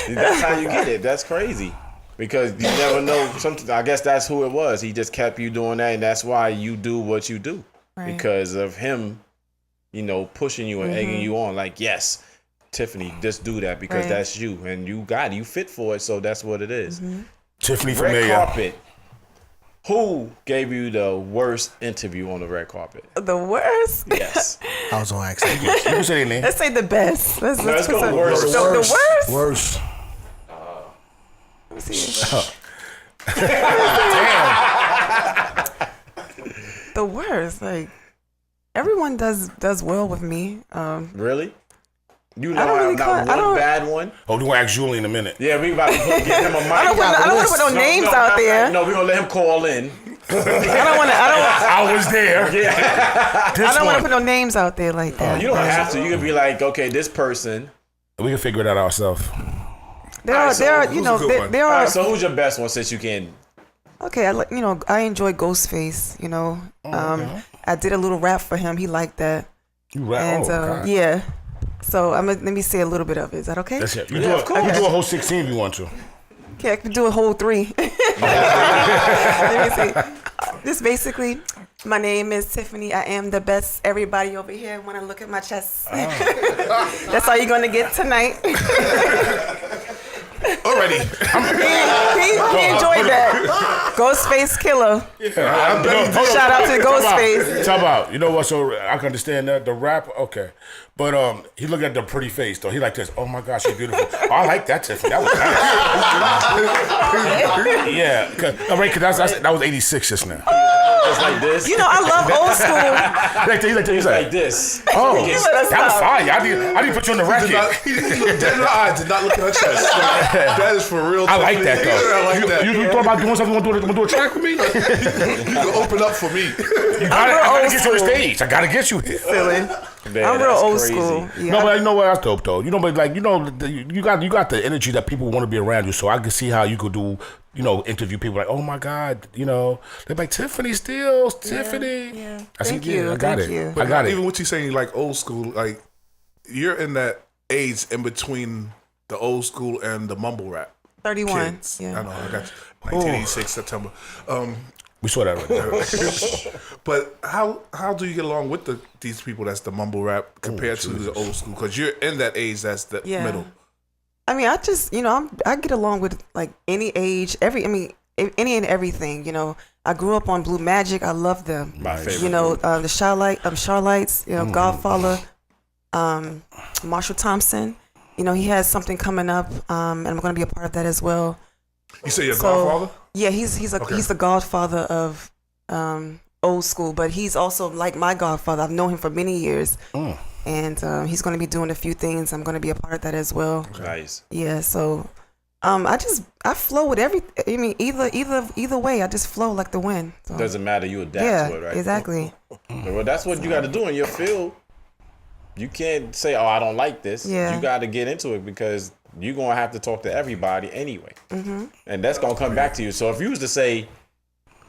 That's how you get it. That's crazy. Because you never know. I guess that's who it was. He just kept you doing that, and that's why you do what you do. Right. Because of him, pushing you and egging you on. Like, yes, Tiffany, just do that because Right. that's you, and you got it. You fit for it, so that's what it is. Tiffany Red Familia. carpet. Who gave you the worst interview on the red carpet? The worst. Yes. I was gonna ask that. You can say their name. Let's say the best. Let's Let's put go some- worst. The worst. Worst. Let me see. The worst. Like everyone does well with me. Really? You know I don't really not I one don't- bad one? Oh, we're going to ask Julie in a minute. Yeah, we about to give him a mic. I don't want to put no names out there. No, we're going to let him call in. I don't want to. I was there. Yeah. I don't want to put no names out there like that. You don't have to. You can be like, okay, this person. We can figure it out ourselves. There are. There are. who's a good one? There All are. right, so who's your best one since you can? Okay, I enjoy Ghostface. I did a little rap for him. He liked that. You rap? And God. yeah. So let me say a little bit of it. Is that okay? That's it. You Yeah, of do a course. whole 16 if you want to. Okay, I can do a whole 3. Let me see. This basically, my name is Tiffany. I am the best. Everybody over here want to look at my chest. That's all you're gonna get tonight. Already. He enjoyed that. Ghostface Killer. Shout out to Ghostface. Talk about, you know what? So I can understand that the rap, okay, but he looked at the pretty face though. He like this. Oh my gosh, she's beautiful. Oh, I like that Tiffany. That was nice. Yeah, because that was 86 just now. Just like this. I love old school. He's like this. Oh, You better that was stop. fire. I didn't put you on the record. He looked dead in the eye, did not look at her chest. That is for real. I like that though. I like that. You thought about doing something? Want to do a track with me? You can open up for me. I gotta get you on the stage. I gotta get you here. Silly. Man, I'm real that's old crazy. school. Yeah. No, but you know what? That's dope though. But you got the energy that people want to be around you. So I can see how you could do. Interview people like, oh my God, they're like Tiffany still, Tiffany. Yeah. I see. Thank you. I got Thank it. you. I got it. Even what you saying, like old school, like you're in that age in between the old school and the mumble rap. 31. kids. Yeah. I know. I got you. 1986 September. We saw that right there. But how do you get along with these people that's the mumble rap compared to the old school? Because you're in that age that's the middle. I mean, I just, I get along with like any age, any and everything, I grew up on Blue Magic. I love them. My favorite. The Charlites, Godfather, Marshall Thompson. He has something coming up, and I'm going to be a part of that as well. You say your Godfather? Yeah, he's the Godfather of old school, but he's also like my Godfather. I've known him for many years, and he's going to be doing a few things. I'm going to be a part of that as well. Nice. Yeah, so I flow with everything. I mean, either way, I just flow like the wind. So. Doesn't matter. You adapt to it, right? Exactly. Well, that's what you got to do in your field. You can't say, "Oh, I don't like this." Yeah. You got to get into it because you're gonna have to talk to everybody anyway, and that's gonna come back to you. So if you was to say,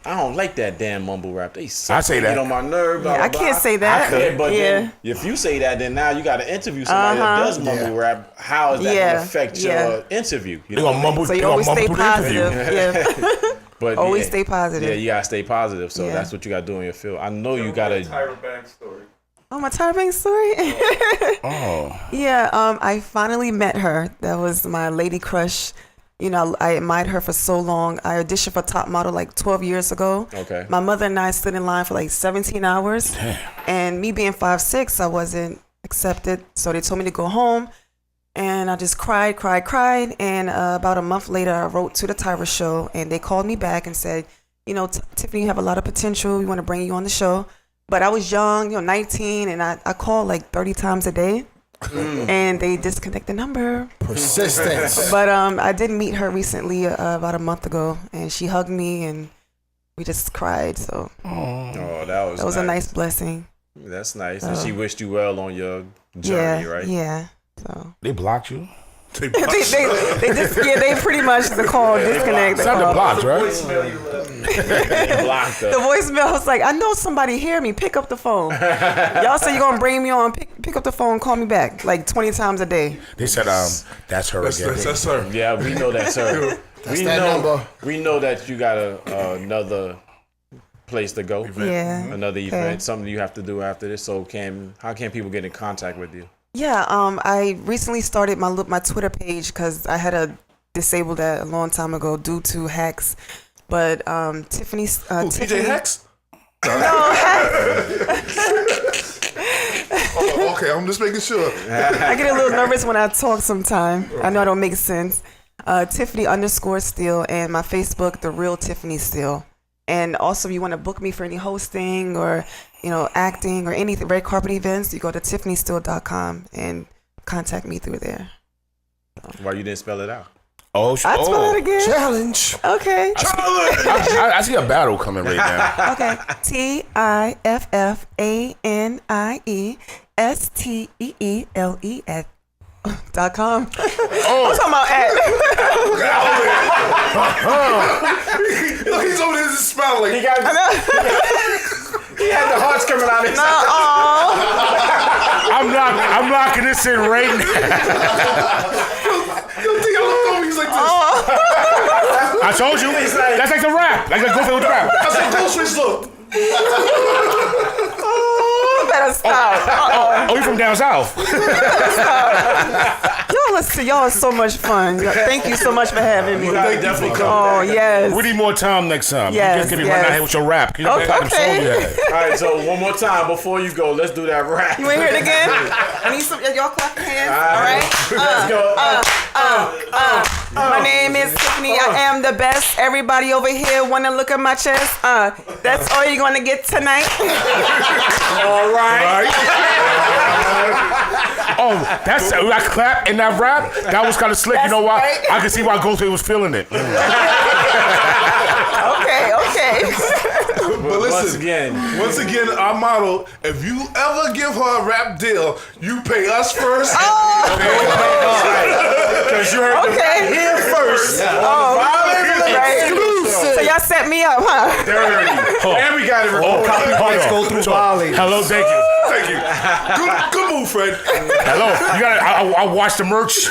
"I don't like that damn mumble rap," they suck. I say that. Get on my nerve. Blah, I blah, blah. can't say that. I could, but Yeah. then if you say that, then now you got to interview somebody that does mumble rap. How is that gonna affect your interview? You They gonna mumble. So you always stay positive. Yeah. But always stay positive. Yeah, you gotta stay positive. So that's what you gotta do in your field. I know you gotta. Tyra Banks story. Oh, my Tyra Banks story? Yeah, I finally met her. That was my lady crush. I admired her for so long. I auditioned for Top Model like 12 years ago. Okay. My mother and I stood in line for like 17 hours. Damn. And me being 5'6", I wasn't accepted. So they told me to go home. And I just cried. And about a month later, I wrote to the Tyra show. And they called me back and said, Tiffany, you have a lot of potential. We want to bring you on the show. But I was young, 19, and I called like 30 times a day, and they disconnect the number. Persistence. But I did meet her recently, about a month ago, and she hugged me, and we just cried. So that was a nice blessing. That's nice. And she wished you well on your journey, right? Yeah. So they blocked you. they pretty much the call disconnect. It's not the blocked, right? The voicemail was like, I know somebody hear me. Pick up the phone. Y'all say you're gonna bring me on. Pick up the phone. Call me back like 20 times a day. They said, that's her again. That's her. Yeah, we know that's her. That's that number. We know that you got another place to go. Yeah. Another event. Something you have to do after this. So how can people get in contact with you? Yeah, I recently started my Twitter page because I had to disable that a long time ago due to hacks. But Tiffany, DJ Hacks? No, hacks. Okay, I'm just making sure. I get a little nervous when I talk sometimes. I know I don't make sense. Tiffany_Steele and my Facebook, The Real Tiffany Steele. And also, if you want to book me for any hosting or acting or anything, red carpet events, you go to tiffanysteele.com and contact me through there. Why you didn't spell it out? I spell it again. Challenge. Okay. I see a battle coming right now. Okay. TIFFANIESTEELE.com. I'm talking about Look, he's over there just smiling. He had the hearts coming out of his I'm locking this in right now. He's like this. I told you. That's like the rap. Like go with the rap. I said, Ghostface, look. Better stop. Oh, you from down south? Y'all are so much fun. Thank you so much for having me. Definitely come. Oh yes. We need more time next time. Yes, You just give me right now here with your rap. You Okay. All right, so one more time before you go, let's do that rap. You want to hear it again? I need some. Y'all clap your hands. All right. Let's go. My name is Tiffany. I am the best. Everybody over here want to look at my chest. That's all you're gonna get tonight. All right. Oh, that's I clap in that rap. That was kind of slick. You know why? Right. I can see why Ghostface was feeling it. Okay. But listen, once again, our model, if you ever give her a rap deal, you pay us first. because you heard the rap here first. Exclusive. So y'all set me up, huh? Dirty. And we got it recorded. Copyrights go through Bali. Hello, thank you. Thank you. Good move, Fred. Hello. You got. I watched the merch.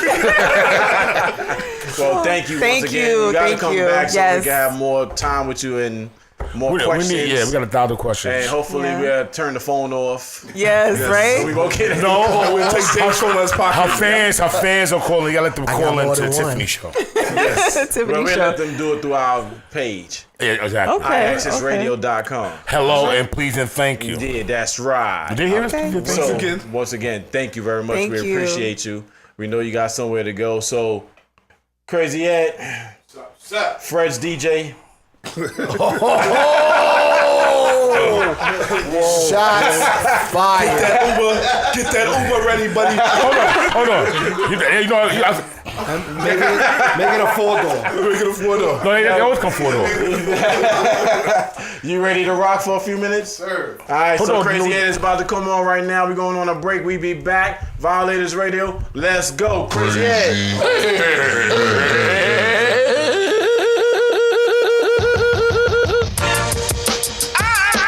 Well, thank you once again. You gotta come back so we can have more time with you and more questions. We got 1,000 questions. And hopefully we'll turn the phone off. Yes, right? So we won't get we'll take James from us pocket. Her fans are calling. You gotta let them call into the Tiffany show. We'll let them do it through our page. Yeah, exactly. Okay. IAccessRadio.com. Hello and please and thank you. Yeah, that's right. Did you hear us? So, once again, thank you very much. Thank we you. appreciate you. We know you got somewhere to go. So, Crazy Ed, Fred's DJ. Shots fired. Get that Uber ready, buddy. Hold on. Make it a 4-door. Make it a 4-door. No, they always come 4-door. You ready to rock for a few minutes? Sir. All right, Hold so on, Crazy Ed is about to come on right now. We're going on a break. We be back. Violators Radio. Let's go. Crazy Ed.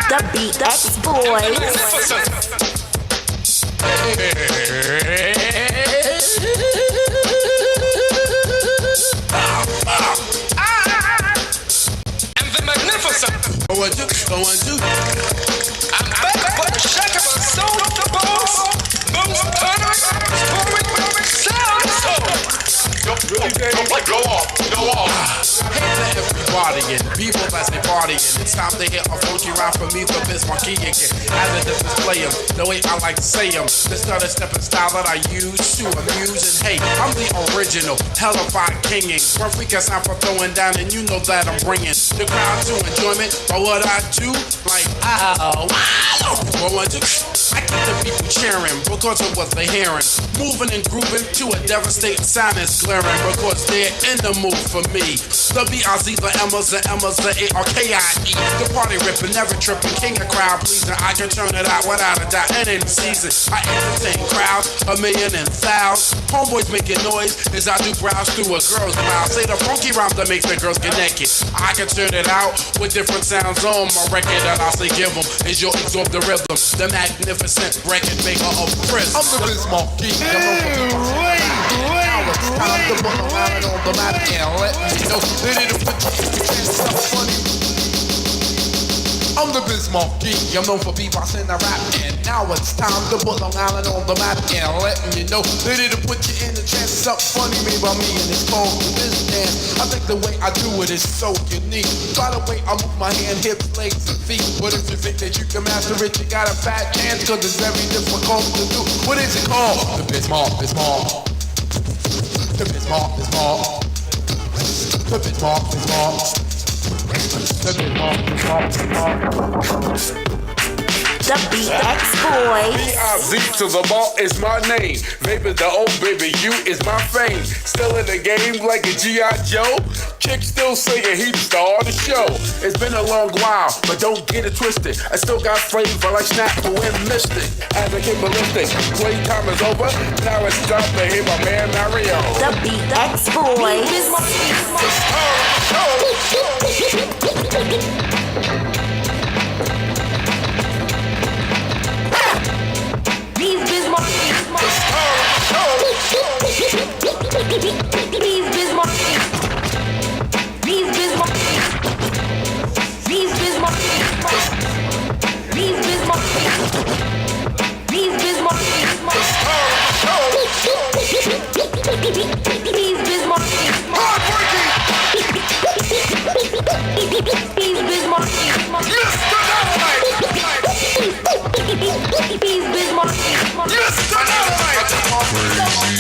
The BX Boys. And the magnificent. Going to. I'm back for the shack of a soul of the boss. Most thundering, sound soul. Go off. Hey to everybody and people that's a partying. It's time to hit a funky rhyme for me, the Biz Marquis again. As a display them, the way I like to say them. This not a stepping style that I use to amuse. And hey, I'm the original, hellified kinging. Perfect as I'm for throwing down, and you know that I'm bringing the crowd to enjoyment by what I do. Like, I keep the people cheering because of what they're hearing. Moving and grooving to a devastating sound is glaring because they're in the mood for me. The B-I-Z, the M's, the A-R-K-I-E. The party ripping, never tripping, king of crowd pleasing. I can turn it out without a doubt. And in season, I entertain crowds, 1,000,000 and thousands. Homeboys making noise as I do browse through a girl's mouth. Say the funky rhyme that makes the girls get naked. I can turn it out with different sounds on my record that I say give them. Is you'll absorb the rhythm, the magnificent record maker of Chris. I'm the Biz Marquis. Now it's time to put a line on the map and let me know. I'm the Biz Marquis. I'm known for beatboxing and rap, and now it's time to put Long Island on the map and letting you know. Ready to put you in the trance. Something funny made by me, and it's called the Biz Dance. I think the way I do it is so unique. By the way, I move my hand, hips, legs, and feet. But if you think that you can master it, you got a fat chance, cause it's very difficult to do. What is it called? The Biz Mark. The Biz Mark. The Biz Mark. The Biz Mark. The BX Boys. B-I-Z to the ball is my name. Baby, the old baby, you is my fame. Still in the game like a G.I. Joe. Chick still singing, he the star of the show. It's been a long while, but don't get it twisted. I still got flavor like Snapple and Mystic. As I keep ballistic, playtime is over. Now it's time to hear my man Mario. The BX Boys. These Biz Marquis. These Biz Marquis. These Biz Marquis. These Biz Marquis. These Biz Marquis. These Biz Marquis. These Biz Marquis. These Biz Marquis. These Biz Marquis.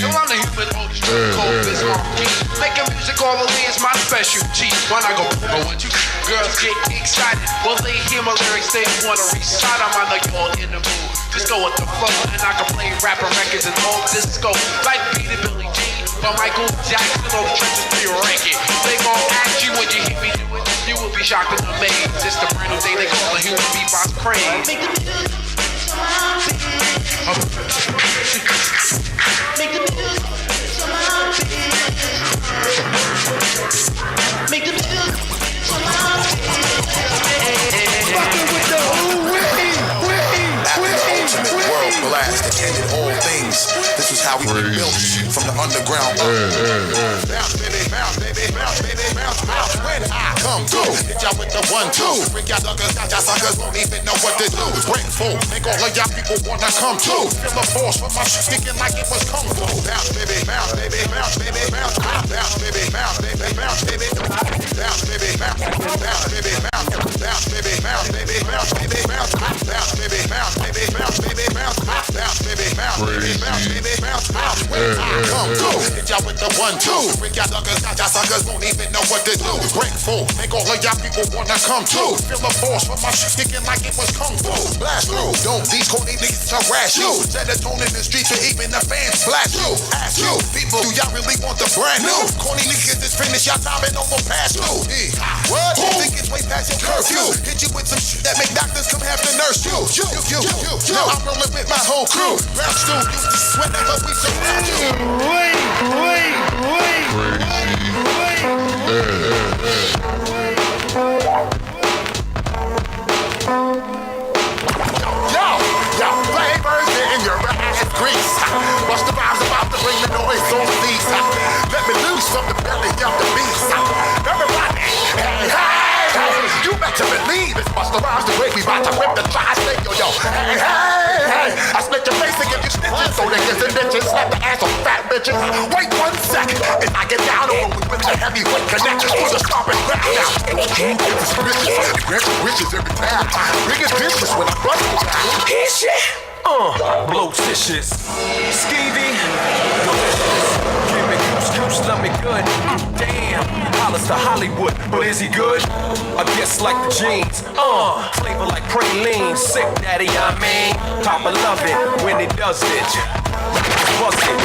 I'm the human orchestra, cold Biz Marquis. Making music all the way is my specialty. When I go with you, girls get excited. Well, they hear my lyrics, they wanna recite them. I know you all in the mood. Just go with the flow, and I can play rapping records and old disco. Like Peter Billy Jean, but Michael Jackson, all the trenches to your record. They gon' ask you when you hear me do it. You will be shocked and amazed. It's the brand new thing they call a human beatbox craze. Make the music. Make the music. Make the music. Fucking with the ooh-wee, wee, wee, wee. how we built from the underground. Bounce, baby, bounce, baby, bounce, baby, bounce, bounce. When I come through, hit y'all with the 1-2. Freak y'all suckers, y'all suckers won't even know what to do. Grateful, make all of y'all people wanna come too. Feel the force from my shit kicking like it was kung fu. Bounce, baby, bounce, baby, bounce, baby, bounce, bounce, baby, bounce, baby, bounce, baby, bounce, baby, bounce, bounce, baby, bounce, bounce, baby, bounce, baby, bounce, baby, bounce, bounce, baby, bounce, baby, bounce, baby, bounce, bounce, baby, bounce, baby, bounce, baby, bounce, bounce. When I come through, hit y'all with the 1-2. Freak y'all suckers won't even know what to do. Grateful, make all of y'all people wanna come too. Feel the force from my shit kicking like it was kung fu. Blast through, don't these corny niggas harass you. Set a tone in the streets and even the fans blast you. Ask you, people, do y'all really want the brand new? Corny niggas is finished, y'all time and over past you. What? You think it's way past your curfew? Hit you with some shit that make doctors come have to nurse you. Now I'm rolling with my whole crew. Ground stool, you sweat that, but we surround you. Yo, flavors in your ass grease. Bust the vibes about to bring the noise on these. Let me loose from the belly of the beast. Everybody, hey, you better believe it's Busta Rhymes the way we bout to whip the tri-state, yo. Hey, I split your face and give you stitches so niggas and bitches slap the ass on fat bitches. Wait 1 second, as I get down on with the heavyweight connections to the stomping ground. Now, it's suspicious, grant you wishes every time. Biggest dishes when I bust it down. Here's shit. Blotitious, skeevy, delicious. Give me goose, love me good. Damn, Hollis to Hollywood, but is he good? I guess like the jeans. Flavor like praline, sick daddy, I mean. Papa love it when he does it. Bust it.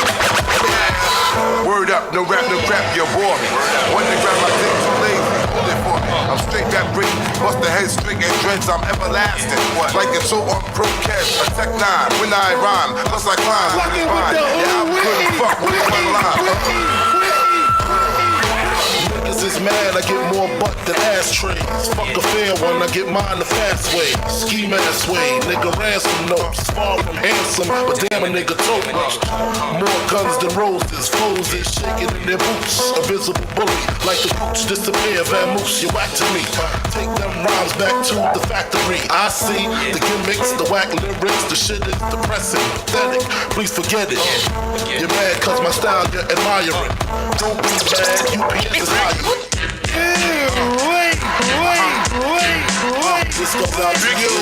Word up, no rap, no crap, you bore me. When they grab my dick too lazy, hold it for me. I'm straight that break, bust the head string and dreads, I'm everlasting. Like it's so on pro cash, a tech 9. When I rhyme, plus I climb, like it's fine. Yeah, I couldn't fuck with one line. Niggas is mad, I get more butt than ashtrays. Fuck a fair one, I get mine the fast way. Ski mask way, nigga ransom notes. Far from handsome, but damn a nigga tote. More guns than roses, foes is shaking in their boots. A visible bully, like the boots disappear, vamoose, you whack to me. Take them rhymes back to the factory. I see the gimmicks, the whack lyrics, the shit is depressing, pathetic. Please forget it. You're mad cause my style you're admiring. Don't be mad, UPS is higher. Wait. This goes out to you.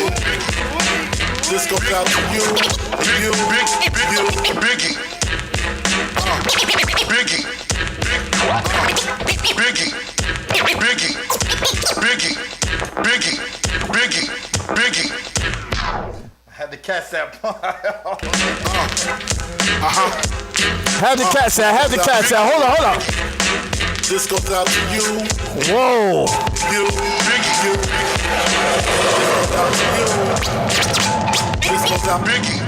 This goes out to you. Biggie. Had to catch that part. Have the catch that. Hold on. This goes out to you. Whoa. You. This goes out to Biggie.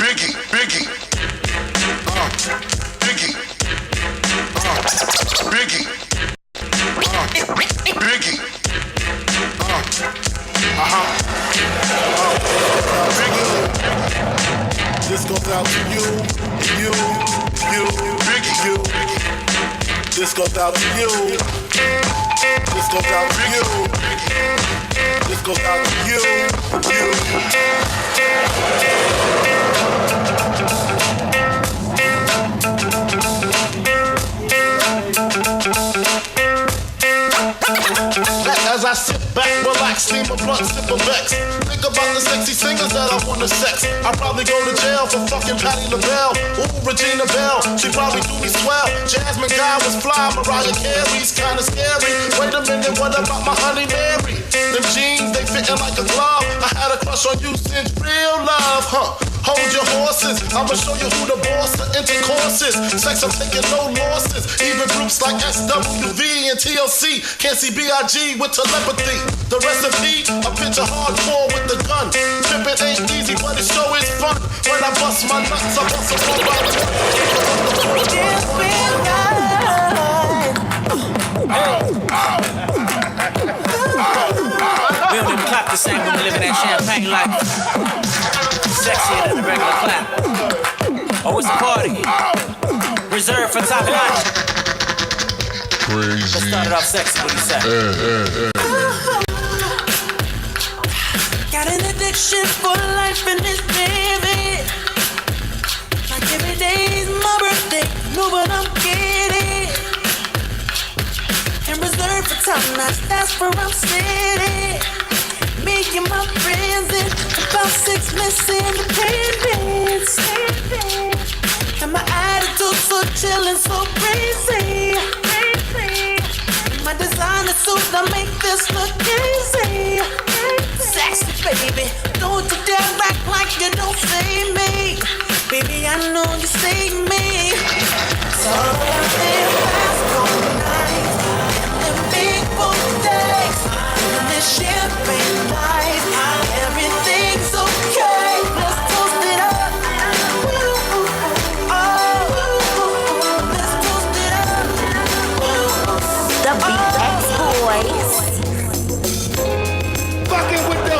This goes out to you. This goes out to you. This goes out to you. This goes out to you. As I sit back, relax, steam a blunt, sip a Vex. Think about the sexy singers that I wanna sex. I'd probably go to jail for fucking Patti LaBelle. Ooh, Regina Belle, she probably do me swell. Jasmine Guy was fly, Mariah Carey's kinda scary. Wait a minute, what about my honey Mary? Them jeans, they fitting like a glove. I had a crush on you since real love, huh? Hold your horses, I'ma show you who the boss of intercourse is. Sex, I'm taking no losses. Even groups like SWV and TLC can't see B.I.G. with telepathy. The recipe, a picture hardcore with the gun. Pimpin' ain't easy, but it sure is fun. When I bust my nuts, I bust them all right. We don't even clap the same when we live in that champagne life. Sexier than a regular clap. Oh, it's a party. Reserved for top notch. Let's start it off sexy, what do you say? Got an addiction for life in this baby. Like every day's my birthday, know what I'm getting. And reserved for top notch, that's where I'm sitting. Me and my friends in about 6 months independence. And my attitude so chillin', so crazy. My designer suit, I make this look easy. Sexy baby, don't you dare act like you don't see me. Baby, I know you see me. So I'm in fast all night. And big boy days. And this champagne night. Everything's okay. Let's toast it up. Let's toast it up. The BX Boys. Fucking with the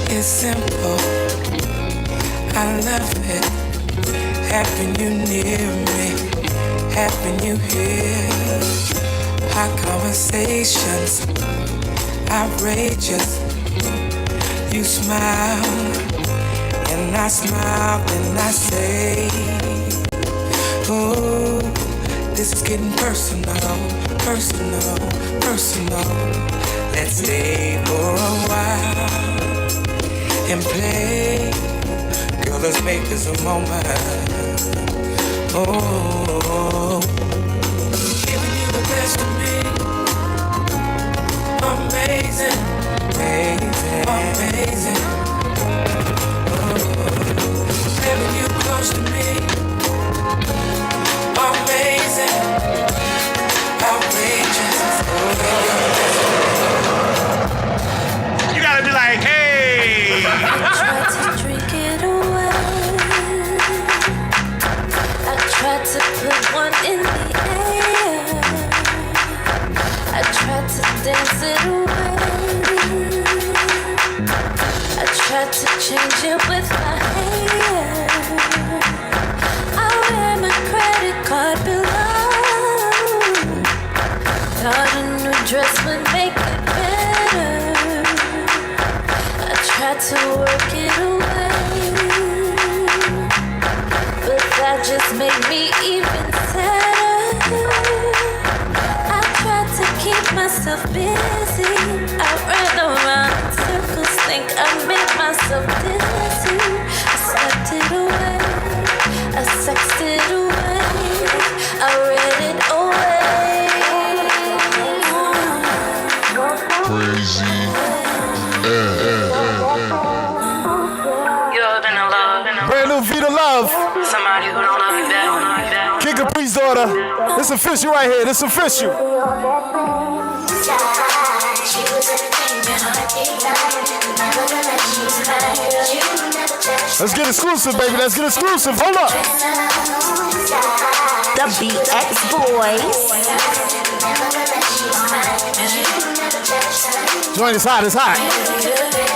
It's simple, I love it. Having you near me, having you here. Hot conversations, outrageous. You smile, and I smile, and I say, oh, this is getting personal, personal, personal. Let's stay for a while and play. Girl, let's make this a moment. Oh, giving you the best of me. Amazing, amazing, amazing. Oh, having you close to me. Amazing, outrageous. You gotta be like, hey. I tried to drink it away. I tried to put one in the air. I tried to dance it away. I tried to change it with my hair. I wear my credit card below. Thought a new dress would make it better. Tried to work it away, but that just made me even sadder. I tried to keep myself busy. I ran around in circles, think I made myself dizzy. I slept it away, I sexed it away, I read it away. Crazy. Brand new Vita Love. Somebody who don't love you back. King Capri's daughter. This official right here. This official. Let's get exclusive, baby. Let's get exclusive. Hold up. The BX Boys. Joint is hot. It's hot.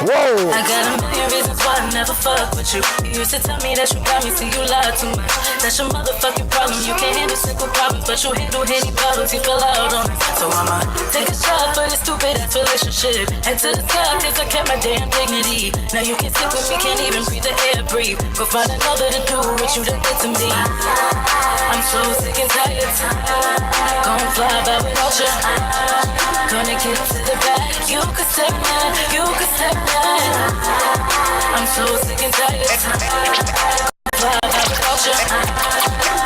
Whoa. I got a million reasons why I never fuck with you. You used to tell me that you got me, see you lie too much. That's your motherfucking problem. You can't handle simple problems, but you handle any problems. You fell out on it. So I'ma take a shot for this stupid ass relationship. Head to the sky, cause I kept my damn dignity. Now you can't sit with me, can't even breathe the air, breathe. Go find another to do what you done did to me. I'm so sick and tired. Gonna fly by without you. Gonna get to the back. You could step in, you could step in. I'm so sick and tired. Fly by without you.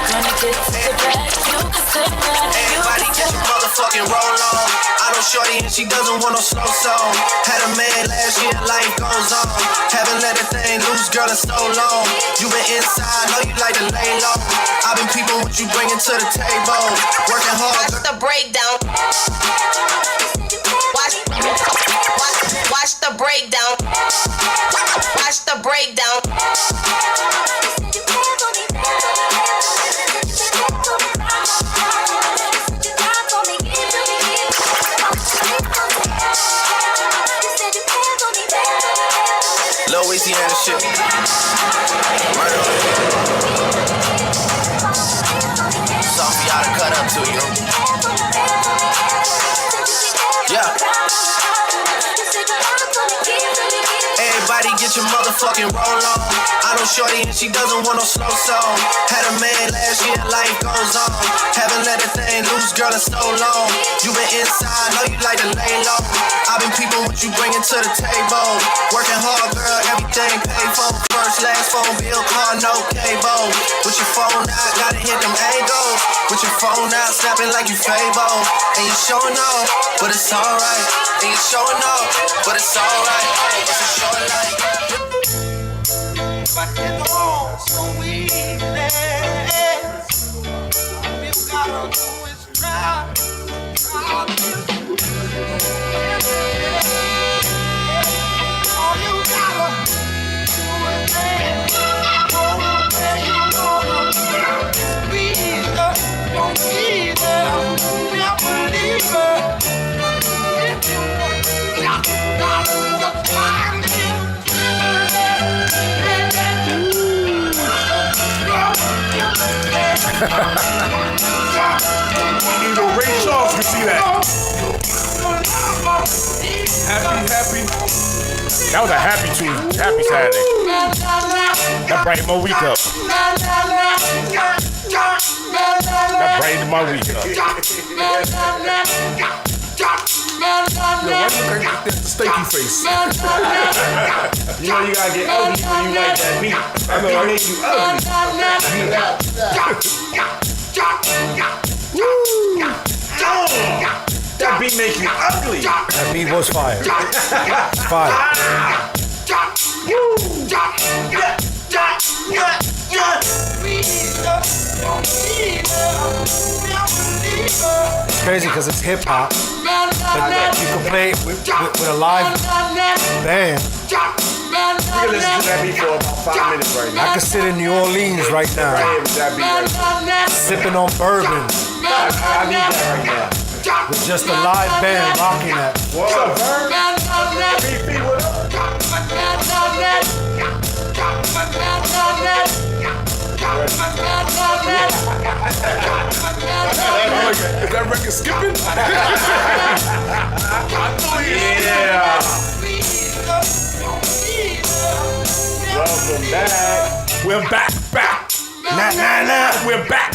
Gonna get to the back. You could step in, you Everybody could get step your in. motherfucking roll on. I know shorty and she doesn't want no slow song. Had a man last year, life goes on. Haven't let a thing loose, girl, in so long. You been inside, know you like to lay low. I've been peeping what you bringing to the table. Working hard. The breakdown. Watch Watch the breakdown. Watch the breakdown. Louisiana shit. Right on. Something for y'all to cut up to, you know? Yeah. Everybody get your motherfucking roll on. I know shorty and she doesn't want no slow song. Had a man last year, life goes on. Haven't let a thing loose, girl, in so long. You been inside, know you like to lay low. I've been peeping what you bringing to the table. Working hard, girl, everything paid for. First, last phone bill, car, no cable. With your phone out, gotta hit them angles. With your phone out, snapping like you Fable. And you showing off, but it's alright. And you showing off, but it's alright. It's a short life. But it's all so easy. All you gotta do is try. All you gotta do is go where you wanna be. Don't be there, never leave her. If you gotta find him. Even Ray Charles can see that. Happy. That was a happy Tuesday, happy Saturday. That brightened my week up. That brightened my week up. Yo, why you look like the steaky face? You know you gotta get ugly when you like that beat. I know, I make you ugly. That beat make you ugly. That beat was fire. It's fire. It's crazy because it's hip hop, but you can play it with a live band. You can listen to that beat for about 5 minutes right now. I could sit in New Orleans right now, Right here with that beat right now. sipping on bourbon I need that right now. with just a live band rocking that. What's up, Vern? BP, what up? Is that record skipping? Yeah. Welcome back. We're back. Nah. We're back.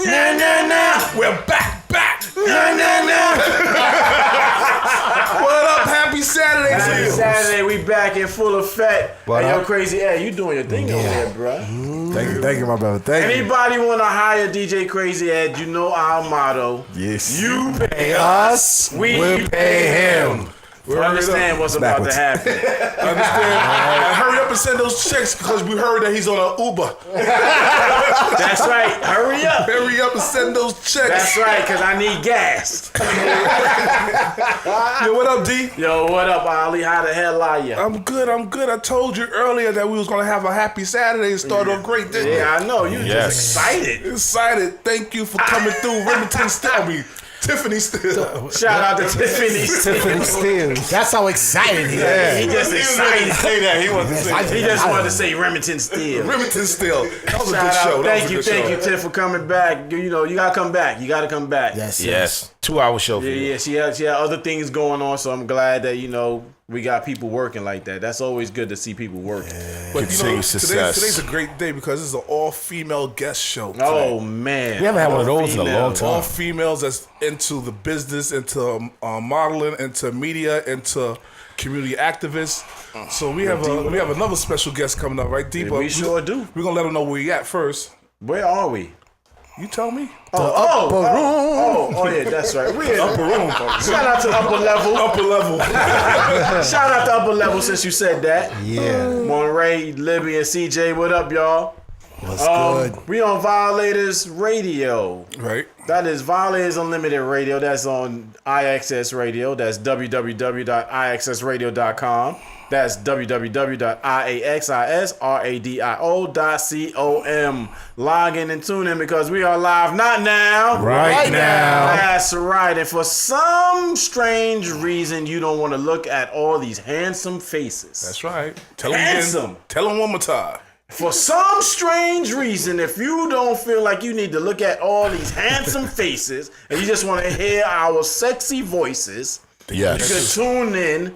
Nah. We're back. Nah. What up? Happy Saturday to Happy you. Saturday, we back in full effect. What Hey, yo, up? Crazy Ed, you doing your thing over there, bro. Thank you, my brother. Thank you. Anybody want to hire DJ Crazy Ed, you know our motto. Yes. You pay us, we pay him. Understand what's about to happen. Understand? And hurry up and send those checks because we heard that he's on an Uber. That's right. Hurry up. Hurry up and send those checks. That's right, because I need gas. Yo, what up, D? Yo, what up, Ali? How the hell are you? I'm good. I told you earlier that we was going to have a happy Saturday and start off great, didn't you? Yeah, I know. You just excited. Excited. Thank you for coming through. Remington Still. Tiffany Still. Shout out to Tiffany Steele. That's how excited he is. He just excited. Say that. He wasn't saying He just wanted to say Remington Steel. Remington Still. That was a Shout good show. out. Thank you, Tiff, for coming back. You know, you gotta come back. You gotta come back. Yes. 2-hour show for you. Yeah. She had other things going on, so I'm glad that we got people working like that. That's always good to see people working. But Continued success. Today's a great day because this is an all-female guest show today. Oh man, We haven't had one of those in a long time. All females that's into the business, into modeling, into media, into community activists. So we have another special guest coming up, right, Deepa? We sure do. We're gonna let them know where we at first. Where are we? You tell me. Oh, yeah, that's right. We're in upper room. Shout out to upper level. Shout out to upper level since you said that. Yeah. Monray, Libby, and CJ, what up, y'all? What's good? We on Violators Radio. Right. That is Violators Unlimited Radio. That's on IXS Radio. That's www.ixsradio.com. That's www.iaxisradio.com. Log in and tune in because we are live, not now. Right now. That's right. And for some strange reason, you don't want to look at all these handsome faces. That's right. Tell them Handsome. again. Tell them one more time. For some strange reason, if you don't feel like you need to look at all these handsome faces and you just want to hear our sexy voices, Yes. you can tune in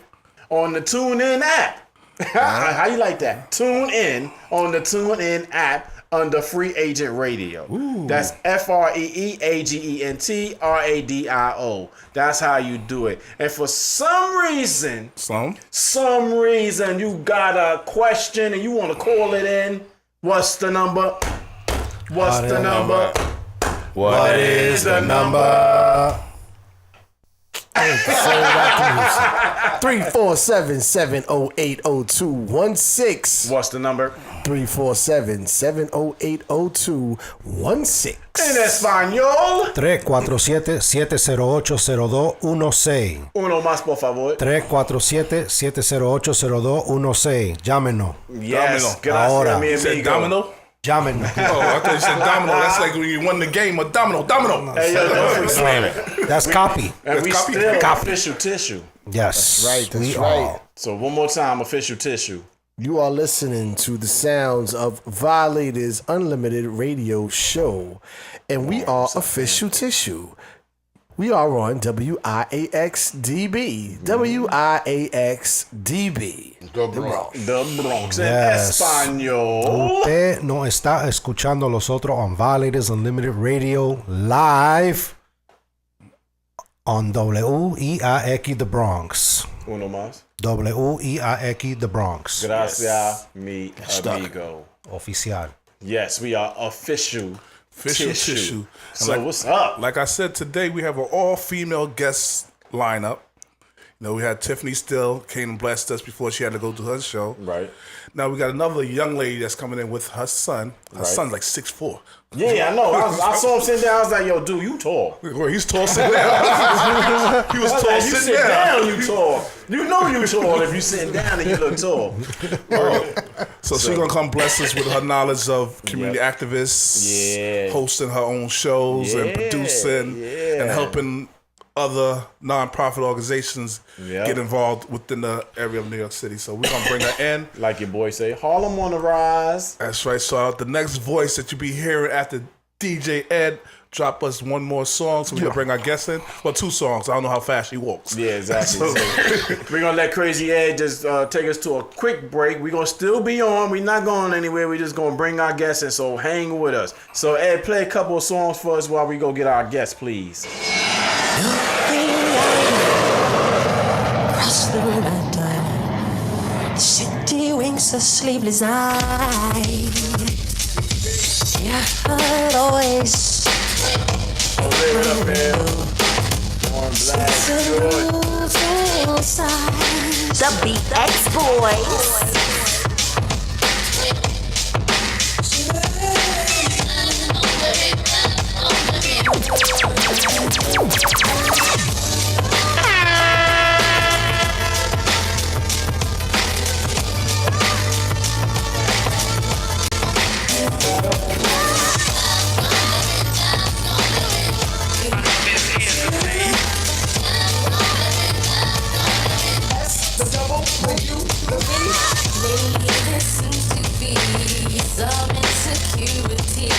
on the TuneIn app. How you like that? Tune in on the TuneIn app under Free Agent Radio. That's FreeAgentradio. That's how you do it. And for some reason, you got a question and you want to call it in. What's the number? What's the number? What is the number? 347-708-0216. What's the number? 347-708-0216. En español. 347-708-0216. Uno más, por favor. 347-708-0216. Llámenos. Yes. Gracias, Ahora. mi amigo. Domino? Llámenos. Oh, I thought you said domino. That's like when you won the game. A domino. Hey, yo, don't slam it. That's copy. And we copy. still Copy. official tissue. Yes. That's we right. are. So one more time, official tissue. You are listening to the sounds of Violators Unlimited Radio Show, and we are Official Tissue. We are on WIAXDB. WIAXDB. The Bronx. The Bronx en Yes. español. Usted no está escuchando los otros on Violators Unlimited Radio live on WIAX The Bronx. Uno más. WIAX The Bronx. Gracias, mi amigo. Oficial. Yes, we are official Tissue. So And what's up? Like I said, today we have an all-female guest lineup. You know, we had Tiffany Still came and blessed us before she had to go to her show. Right. Now we got another young lady that's coming in with her son. Her son's like 6'4". Yeah, I know. I saw him sitting down. I was like, yo, dude, you tall. Well, he's tall sitting down. He was tall You sitting sit down. down, you tall. You know you tall if you sitting down and you look tall. So she's gonna come bless us with her knowledge of community activists, hosting her own shows and producing and helping other nonprofit organizations get involved within the area of New York City. So we're gonna bring her in. Like your boy say, Harlem on the rise. That's right. So the next voice that you'll be hearing after DJ Ed drop us one more song so we can bring our guests in. Well, 2 songs. I don't know how fast he walks. Yeah, exactly. So we're going to let Crazy Ed just take us to a quick break. We're going to still be on. We're not going anywhere. We're just going to bring our guests in, so hang with us. So, Ed, play a couple of songs for us while we go get our guests, please. Across the nighttime, the city winks a sleepless eye. Yeah, I'd always The BX Boys. Lately there seems to be some insecurity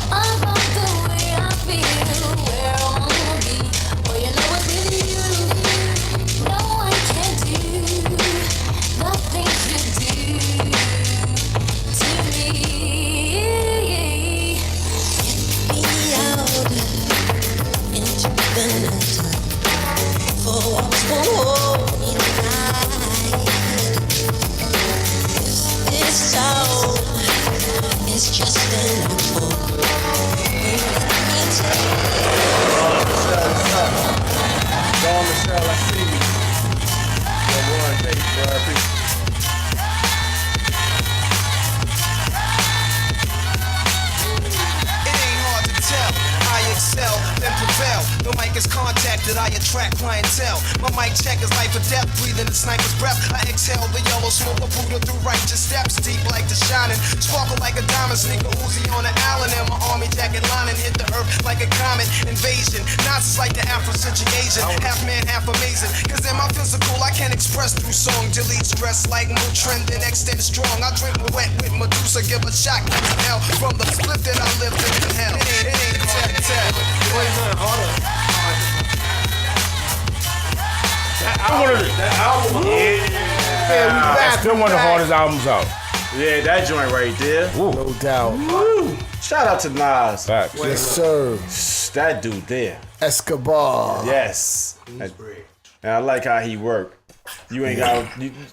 about the way I feel, where I wanna be. Well, you know what with you, no I can't do the things you do to me. Get me out into the night for walks won't hold me tonight. This town is just an apple. Dawn Michelle, I see you. The mic is contacted, I attract clientele. My mic check is life or death, breathing the sniper's breath. I exhale the yellow smoke of Buddha through righteous steps, deep like the shining, sparkle like a diamond, sneaker Uzi on the island, and my army jacket lining hit the earth like a comet invasion. Nazis like the Afrocentric Asian, half man, half amazing. Cause in my physical, I can express through song, delete stress like Motrin, then extend strong. I drink wet with Medusa, give a shot to hell from the split that I lived in hell. It ain't tap. That album, yeah, still one of the hardest albums out. Yeah, that joint right there. No doubt. Woo. Shout out to Nas. Facts. Yes, sir. That dude there. Escobar. Yes. And I like how he worked. You ain't got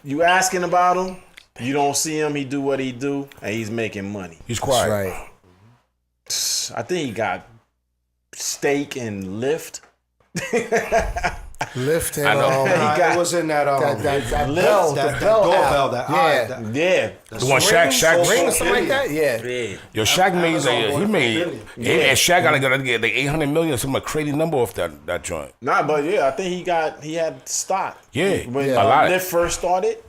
you asking about him. You don't see him. He do what he do, and he's making money. He's quiet. Right. I think he got steak and lift. Lift and I know. it was in that that Lift, bell, that the bell doorbell, app. that Yeah. The one Shaq Ring or something like that. Yeah. Yo, Shaq made he made and Shaq got to get like 800 million, some crazy number off that joint. Nah, but yeah, I think he had stock. Yeah, When a lot. Lift first started,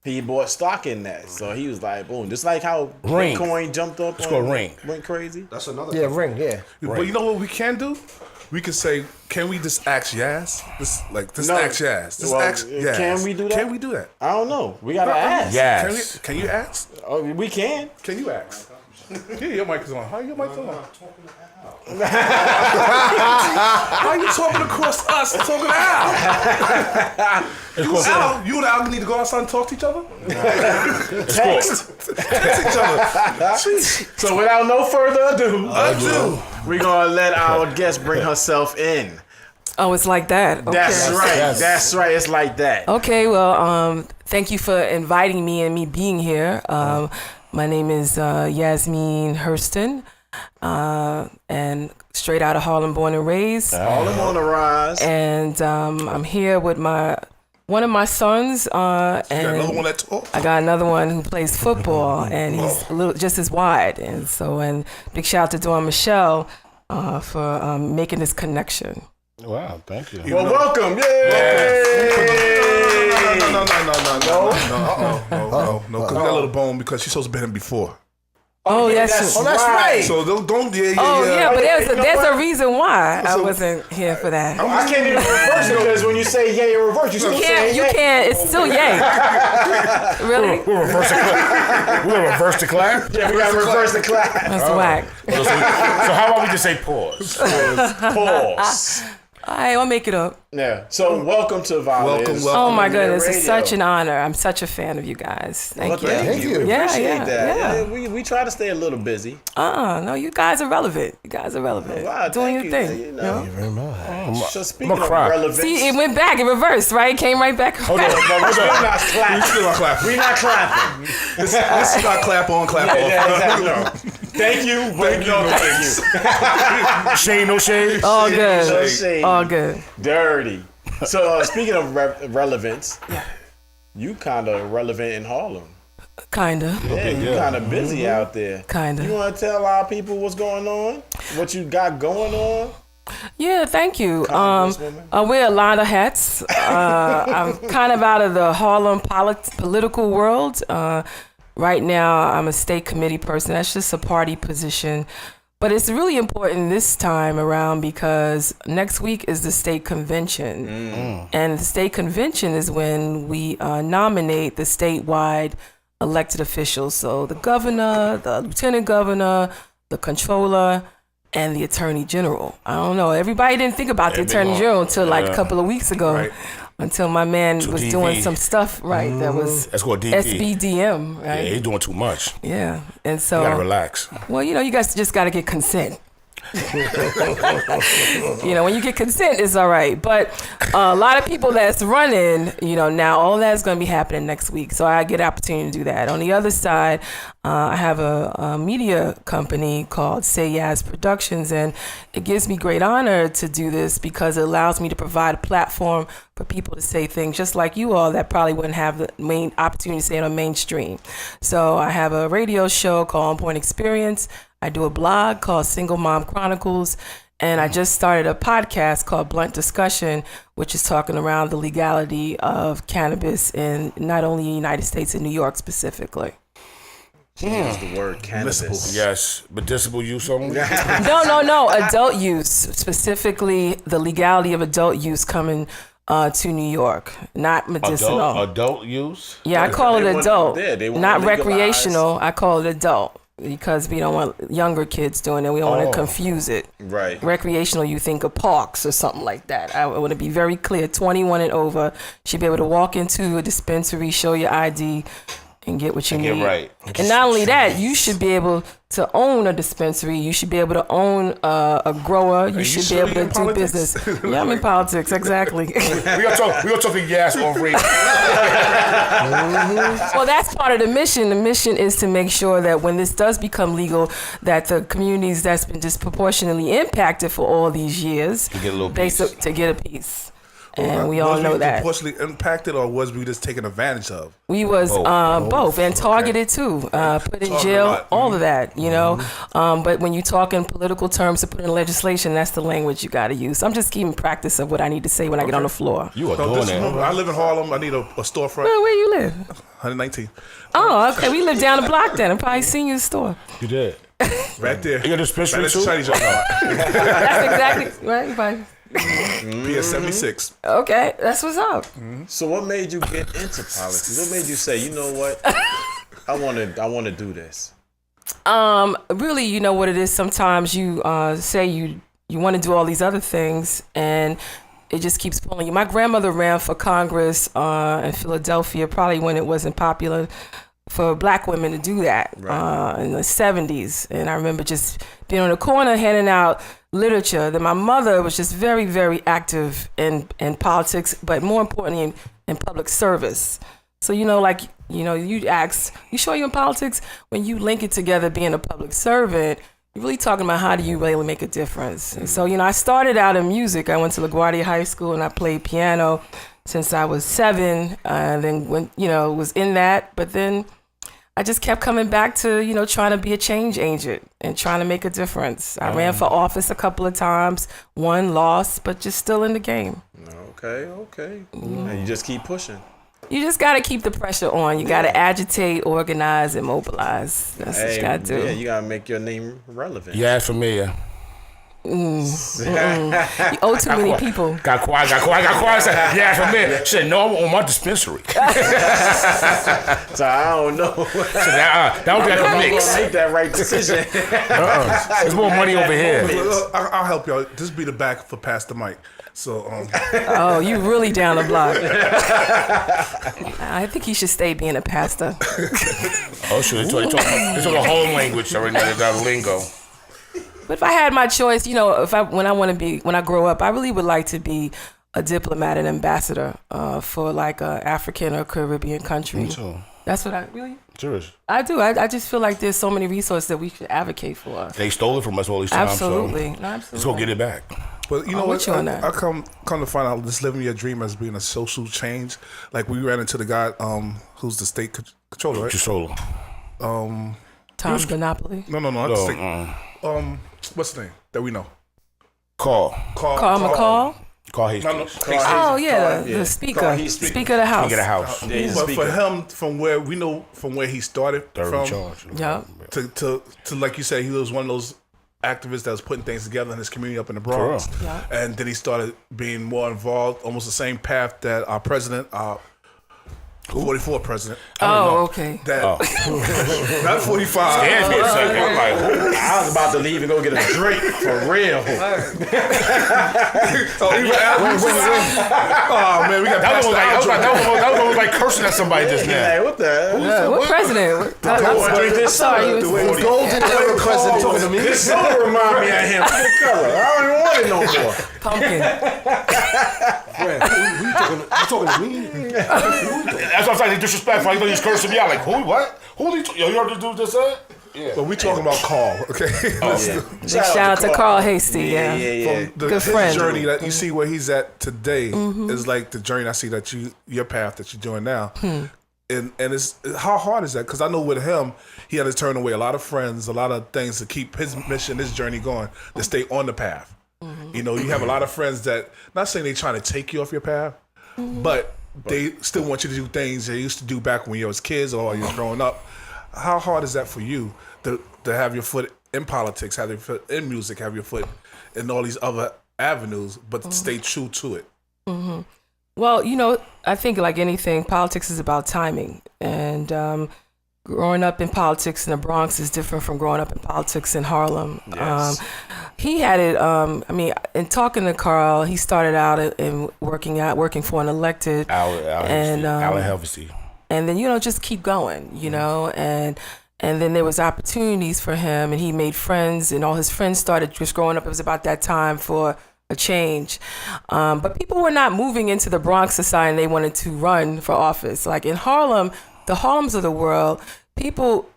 he bought stock in that, so he was like, boom. Just like how Ring. Bitcoin jumped up. It's called Ring. Went crazy. That's another. Yeah, Ring. Yeah. But you know what we can do? We can say, can we just ask Yaz? Ask Yaz. Just ask Yaz. Can we do that? Can we do that? I don't know. We gotta ask. Yes. Can you ask? Oh, we can. Can you ask? Yeah, your mic is on. How your mic on? How you talking across us? Talking to Al. You and Al need to go outside and talk to each other? Text each other. So without no further ado, we're gonna let our guest bring herself in. Oh, it's like that. Okay. That's right. Yes. That's right. It's like that. Okay. Well, thank you for inviting me and me being here. My name is Yasmin Hurston, and straight out of Harlem, born and raised. Harlem on the rise. And I'm here with one of my sons. And another one that talks? I got another one who plays football, and he's a little just as wide. And big shout out to Dawn Michelle for making this connection. Wow, thank you. Well, welcome. Yay! No, because we got a little bone because she's supposed to be him before. Oh, that's right. So don't yeah, but there's a reason why I wasn't here for that. I can't even reverse it because when you say yay or reverse, you still say yay. You can't. It's still yay. Really? We'll reverse the clap. Yeah, we gotta reverse the clap. That's whack. So how about we just say pause? Pause. All right, I'll make it up. Yeah. So welcome to Violators. Oh my goodness, it's such an honor. I'm such a fan of you guys. Thank you. Thank you. Yeah, Appreciate that. Yeah. We try to stay a little busy. No, you guys are relevant. Wow, doing your you. thing. You know? Thank you very much. So speaking of relevance, see, it went back in reverse, right? It came right back. Hold on, we're still not clapping. We're still not clapping. We're not clapping. This is not clap on, clap off. Yeah, exactly. No. Thank you, but no thank you. Shade, no shade. All good. No shade. All good. Dirty. So speaking of relevance, you kind of relevant in Harlem. Kinda. Yeah, you kind of busy out there. Kinda. You want to tell our people what's going on? What you got going on? Yeah, thank you. I wear a lot of hats. I'm kind of out of the Harlem political world. Right now, I'm a state committee person. That's just a party position. But it's really important this time around because next week is the state convention. And the state convention is when we nominate the statewide elected officials. So the governor, the lieutenant governor, the controller, and the attorney general. I don't know. Everybody didn't think about the attorney general until like a couple of weeks ago. Right. Until my man was doing some stuff, right? That was that's called DP. SBDM, right? Yeah, he's doing too much. Yeah, and so you gotta relax. Well, you guys just gotta get consent. When you get consent, it's all right. But a lot of people that's running, now all that's going to be happening next week. So I get an opportunity to do that. On the other side, I have a media company called Say Yaz Productions, and it gives me great honor to do this because it allows me to provide a platform for people to say things just like you all that probably wouldn't have the main opportunity to say it on mainstream. So I have a radio show called On Point Experience. I do a blog called Single Mom Chronicles, And I just started a podcast called Blunt Discussion, which is talking around the legality of cannabis in not only the United States, in New York specifically. Use the word cannabis. Yes, medicinal use only. No. Adult use, specifically the legality of adult use coming to New York, not medicinal. Adult use? Yeah, I call it adult, not legalize. recreational. I call it adult because we don't want younger kids doing it. We don't want to confuse it. Right. Recreational, you think of parks or something like that. I want to be very clear. 21 and over should be able to walk into a dispensary, show your ID, and get what you need. Get right. And not only that, you should be able to own a dispensary. You should be able to own a grower. You should be able to do business. Yeah, I'm in politics, exactly. we gonna talk the gas off radio. Well, that's part of the mission. The mission is to make sure that when this does become legal, that the communities that's been disproportionately impacted for all these years, to get a little piece. To get a piece. And we all know that. Was we proportionally impacted, or was we just taken advantage of? We was both and targeted too, put in jail, all of that, you know. But when you talk in political terms to put in legislation, that's the language you got to use. I'm just keeping practice of what I need to say when I get on the floor. You are doing that. I live in Harlem. I need a storefront. Where you live? 119. Oh, okay. We live down the block then. I've probably seen your store. You did. Right there. You got a dispensary too? That's exactly right. Probably. PS 76. Okay, that's what's up. So what made you get into politics? What made you say, you know what, I want to do this? Really, you know what it is. Sometimes you say you want to do all these other things, and it just keeps pulling you. My grandmother ran for Congress in Philadelphia, probably when it wasn't popular for black women to do that in the 70s. And I remember just being on the corner handing out literature. That my mother was just very, very active in politics, but more importantly in public service. So, you know, you ask, you sure you're in politics? When you link it together, being a public servant, you're really talking about how do you really make a difference. And so, you know, I started out in music. I went to LaGuardia High School and I played piano since I was 7. And then was in that, but then I just kept coming back to, you know, trying to be a change agent and trying to make a difference. I ran for office a couple of times, won, lost, but just still in the game. Okay. And you just keep pushing. You just got to keep the pressure on. You got to agitate, organize, and mobilize. That's what you got to do. Yeah, you got to make your name relevant. Yeah, familiar. You owe too many people. Got quiet. Said, yeah, familiar. She said, no, I'm on my dispensary. So I don't know. So that don't get a mix. Make that right decision. There's more money over here. I'll help y'all. This be the back for Pastor Mike. So, oh, you really down the block. I think he should stay being a pastor. Oh, sure. They talk a home language already. That lingo. But if I had my choice, you know, when I grow up, I really would like to be a diplomat and ambassador for like a African or Caribbean country. Me too. That's what I really. Serious. I do. I just feel like there's so many resources that we should advocate for. They stole it from us all these times. Absolutely. So let's go get it back. But you know what? I come to find out this living your dream as being a social change. Like we ran into the guy who's the state controller, right? Controller. Tom Monopoly. No, not the state. What's the name that we know? Carl McCall. Carl Hastings. Oh yeah, the speaker. Speaker of the House. Speaker of the House. But for him, from where we know, from where he started, third charge. Yeah. To like you said, he was one of those activist that was putting things together in his community up in the Bronx. Yeah. And then he started being more involved, almost the same path that our president, 44 president. Okay. Not 45. Scared me a second. I'm like, I was about to leave and go get a drink for real. Oh man, we got that one was like cursing at somebody just now. Hey, what the hell? What president? I'm sorry. The golden era president talking to me. This soda remind me of him. What color? I don't even want it no more. Pumpkin. You talking to me? That's what I'm saying. Disrespectful. You know, he's cursing me out. Like, who? What? Who? You heard the dude just said? Yeah. But we talking about Carl, okay? Big shout out to Carl Hasty. Yeah. From his journey that you see where he's at today is like the journey I see that your path that you're doing now. And it's how hard is that? Because I know with him, he had to turn away a lot of friends, a lot of things to keep his mission, his journey going, to stay on the path. You know, you have a lot of friends that, not saying they're trying to take you off your path, but they still want you to do things they used to do back when you was kids or you was growing up. How hard is that for you to have your foot in politics, have your foot in music, have your foot in all these other avenues, but stay true to it? Well, you know, I think like anything, politics is about timing. And growing up in politics in the Bronx is different from growing up in politics in Harlem. Yes. He had it, I mean, in talking to Carl, he started out in working for an elected. Alan Helvesy. And then, you know, just keep going, you know, and then there was opportunities for him and he made friends and all his friends started just growing up. It was about that time for a change. But people were not moving into the Bronx society. They wanted to run for office. Like in Harlem, the Harlems of the world,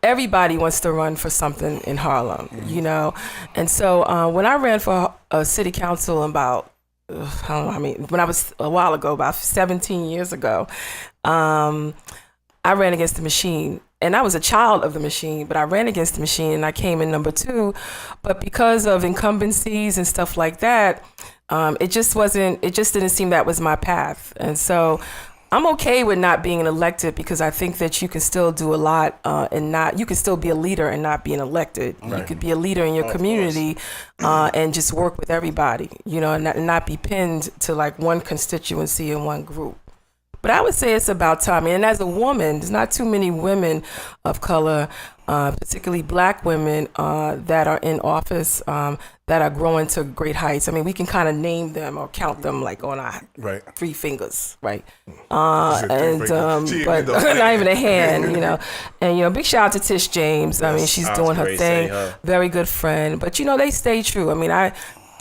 everybody wants to run for something in Harlem, you know? And so when I ran for a city council about, when I was a while ago, about 17 years ago, I ran against the machine. And I was a child of the machine, but I ran against the machine and I came in number 2. But because of incumbencies and stuff like that, it just didn't seem that was my path. And so I'm okay with not being elected because I think that you can still do a lot you can still be a leader and not being elected. Right. You could be a leader in your community and just work with everybody, you know, and not be pinned to like one constituency and one group. But I would say it's about time. And as a woman, there's not too many women of color, particularly black women that are in office that are growing to great heights. I mean, we can kind of name them or count them like on our 3 fingers, right? But not even a hand, you know. And, you know, big shout out to Tish James. I mean, she's doing her thing. Very good friend. But, you know, they stay true. I mean, I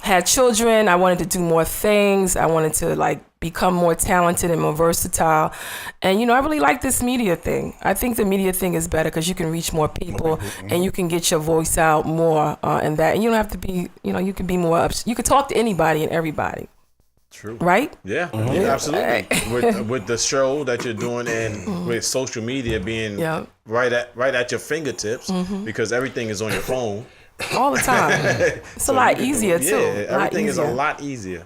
had children. I wanted to do more things. I wanted to, like, become more talented and more versatile. And, you know, I really like this media thing. I think the media thing is better because you can reach more people and you can get your voice out more and that. And you don't have to be, you know, you can be more, you can talk to anybody and everybody. True. Right? Yeah, yeah, absolutely. with the show that you're doing and with social media being right at your fingertips because everything is on your phone. All the time. It's a lot easier too. Yeah, everything is a lot easier.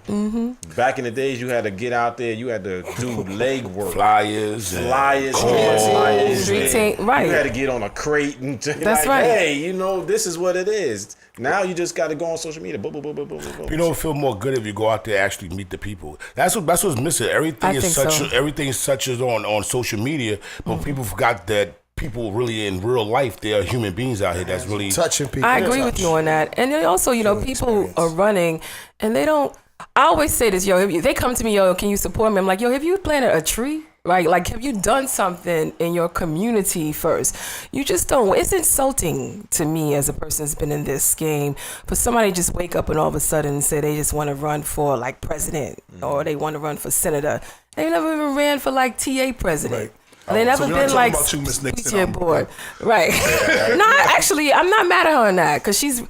Back in the days, you had to get out there. You had to do leg work, flyers, street team, right? You had to get on a crate and that's like, right. Hey, you know, this is what it is. Now you just got to go on social media. Boom, boom, boom, boom, boom, boom. You know, it feel more good if you go out there and actually meet the people. That's what's missing. Everything is such as on social media, but people forgot that. People really in real life, there are human beings out here that's really touching people. I agree with you on that. And then also, you know, people are running and they don't, I always say this, they come to me, can you support me? I'm like, have you planted a tree? Right? Like, have you done something in your community first? You just don't. It's insulting to me as a person that's been in this game for somebody to just wake up and all of a sudden say they just want to run for like president or they want to run for senator. They never even ran for like TA president. Right. They never been like your board, right? No, actually, I'm not mad at her on that because she's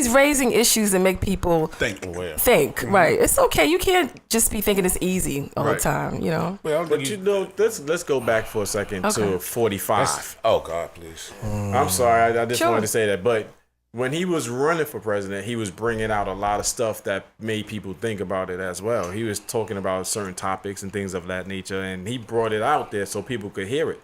raising issues that make people think. Right? It's okay. You can't just be thinking it's easy all the time, you know. But you know, let's go back for a second to 45. Oh God, please. I'm sorry, I just wanted to say that, but. When he was running for president, he was bringing out a lot of stuff that made people think about it as well. He was talking about certain topics and things of that nature, and he brought it out there so people could hear it.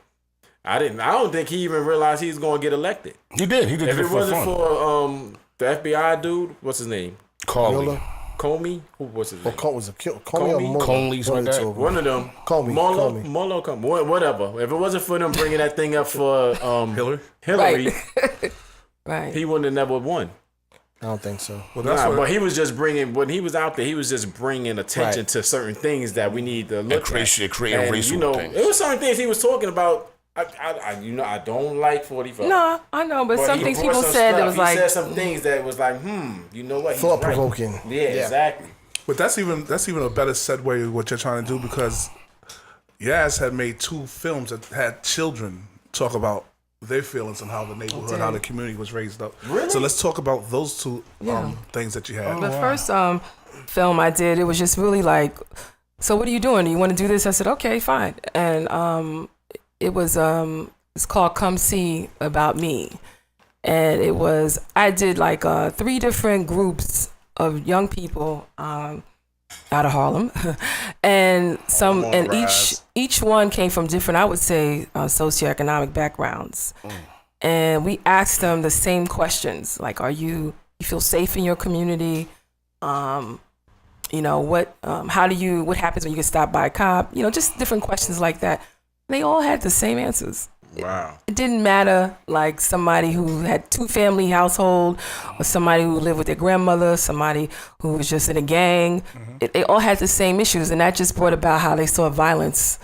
I don't think he even realized he was going to get elected. He did. He did. If it wasn't for the FBI dude, what's his name? Comey? Who was his name? Comey? One of them. Comey. Whatever. If it wasn't for them bringing that thing up for Hillary. Right. He wouldn't have never won. I don't think so. Well, but he was just bringing, when he was out there, he was just bringing attention to certain things that we need to look at. Create racial you know, things. It was certain things he was talking about. I don't like 45. No, I know, but some things people said that was he said some things that was like, you know what? Thought provoking. Right. Yeah, exactly. But that's even a better segue with what you're trying to do because Yaz had made 2 films that had children talk about their feelings and how the neighborhood, how the community was raised up. Really? So let's talk about those 2 things that you had. The first film I did, it was just really like, so what are you doing? Do you want to do this? I said, okay, fine. And it was it's called Come See About Me. And it was, I did like 3 different groups of young people out of Harlem, and each one came from different, I would say, socioeconomic backgrounds. And we asked them the same questions, like, you feel safe in your community? What happens when you get stopped by a cop? Just different questions like that. They all had the same answers. Wow. It didn't matter, like somebody who had 2-family household, or somebody who lived with their grandmother, somebody who was just in a gang. They all had the same issues, and that just brought about how they saw violence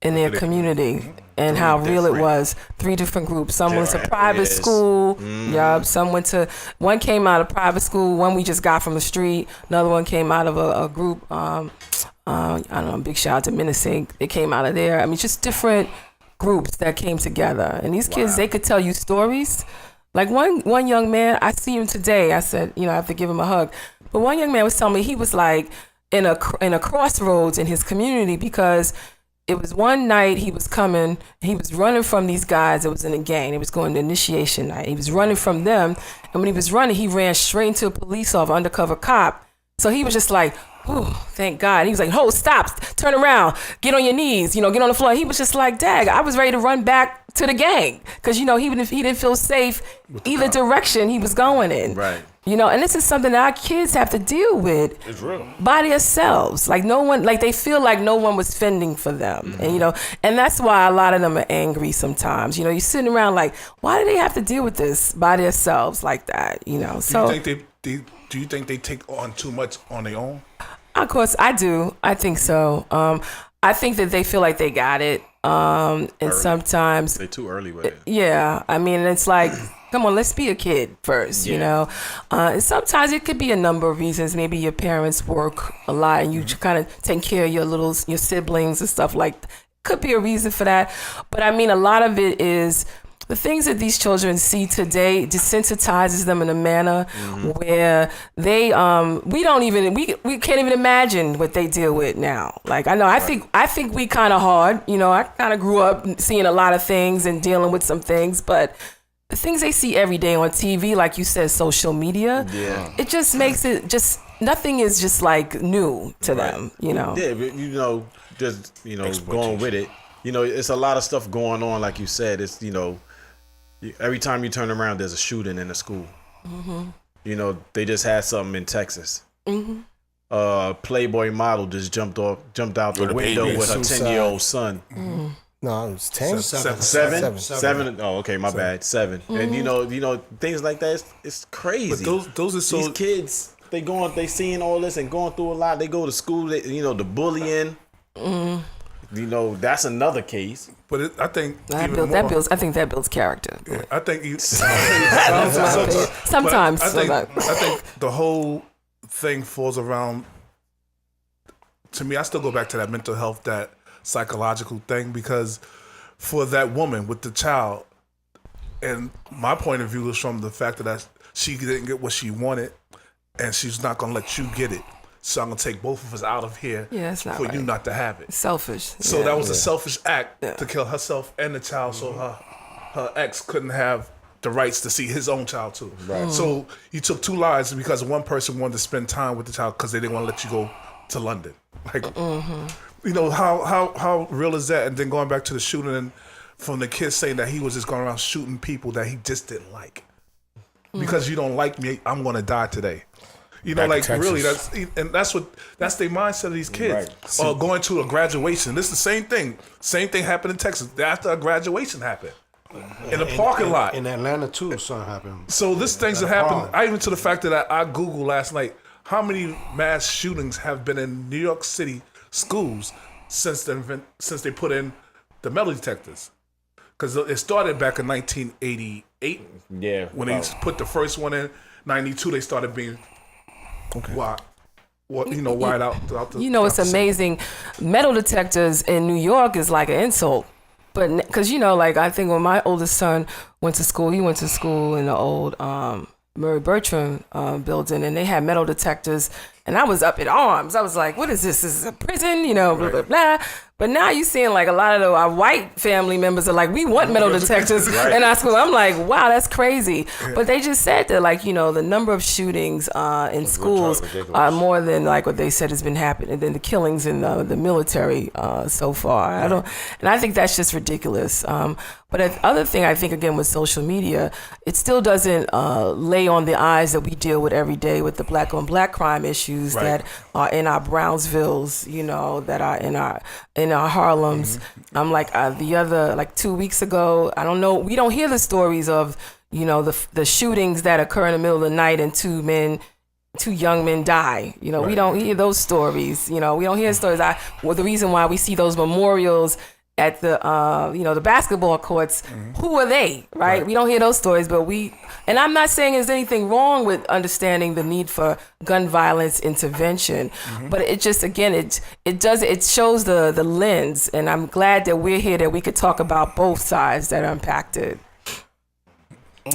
in their community and how real it was. 3 different groups. Some went to private school. One came out of private school. One we just got from the street. Another one came out of a group. I don't know. Big shout out to Minnesink. They came out of there. I mean, just different groups that came together. And these kids, they could tell you stories. Like one young man, I see him today. I said, I have to give him a hug. But one young man was telling me he was like in a crossroads in his community because it was one night he was coming, he was running from these guys that was in a gang. It was going to initiation night. He was running from them. And when he was running, he ran straight into a police officer, undercover cop. So he was just like, oh, thank God. He was like, stop, turn around, get on your knees, get on the floor. He was just like, dag, I was ready to run back to the gang. Because, he didn't feel safe either direction he was going in. Right. And this is something that our kids have to deal with. It's real. By themselves. Like no one, like they feel like no one was fending for them. And, and that's why a lot of them are angry sometimes. You're sitting around like, why do they have to deal with this by themselves like that? So. Do you think they take on too much on their own? Of course, I do. I think so. I think that they feel like they got it. And sometimes they're too early with it. Yeah. I mean, it's like, come on, let's be a kid first, And sometimes it could be a number of reasons. Maybe your parents work a lot and you kind of take care of your siblings and stuff like that. Could be a reason for that. But I mean, a lot of it is the things that these children see today desensitizes them in a manner where they we can't even imagine what they deal with now. Like I know I think we kind of hard, I kind of grew up seeing a lot of things and dealing with some things, but the things they see every day on TV, like you said, social media, it just makes it just nothing is just like new to them, Yeah, but, just going with it. It's a lot of stuff going on, like you said. It's every time you turn around, there's a shooting in a school. They just had something in Texas. Playboy model just jumped out the window with her 10-year-old son. No, it was 10. Seven. Oh, okay, my bad. 7. And things like that. It's crazy. But those are so. These kids, they seeing all this and going through a lot. They go to school. The bullying. That's another case. But I think I think that builds character. Yeah, I think sometimes. I think the whole thing falls around. To me, I still go back to that mental health, that psychological thing, because for that woman with the child, and my point of view is from the fact that she didn't get what she wanted, and she's not gonna let you get it. So I'm gonna take both of us out of here for you not to have it. Selfish. So that was a selfish act to kill herself and the child, so her ex couldn't have the rights to see his own child too. Right. So you took 2 lives because one person wanted to spend time with the child because they didn't want to let you go to London. Like, how real is that? And then going back to the shooting, and from the kid saying that he was just going around shooting people that he just didn't like. Because you don't like me, I'm gonna die today. Really, that's their mindset of these kids. Right. Or going to a graduation. This is the same thing. Same thing happened in Texas. After a graduation happened. In the parking lot. In Atlanta too, something happened. So this things that happen, even to the fact that I Googled last night, how many mass shootings have been in New York City schools since they put in the metal detectors? Because it started back in 1988. Yeah. When they put the first one in. 92, they started being wide out. It's amazing. Metal detectors in New York is like an insult. But because, I think when my oldest son went to school, he went to school in the old Murray Bertram building, and they had metal detectors, and I was up in arms. I was like, what is this? This is a prison, blah, blah, blah. But now you're seeing like a lot of our white family members are like, we want metal detectors in our school. I'm like, wow, that's crazy. But they just said that like, the number of shootings in schools are more than like what they said has been happening than the killings in the military so far. I think that's just ridiculous. But the other thing I think, again, with social media, it still doesn't lay on the eyes that we deal with every day with the black on black crime issues that are in our Brownsvilles, that are in our Harlems. I'm like the other, like 2 weeks ago, I don't know, we don't hear the stories of, the shootings that occur in the middle of the night and two young men die. We don't hear those stories. We don't hear stories. The reason why we see those memorials at the the basketball courts, who are they, right? We don't hear those stories, but and I'm not saying there's anything wrong with understanding the need for gun violence intervention, but it just, again, it shows the lens, and I'm glad that we're here, that we could talk about both sides that are impacted.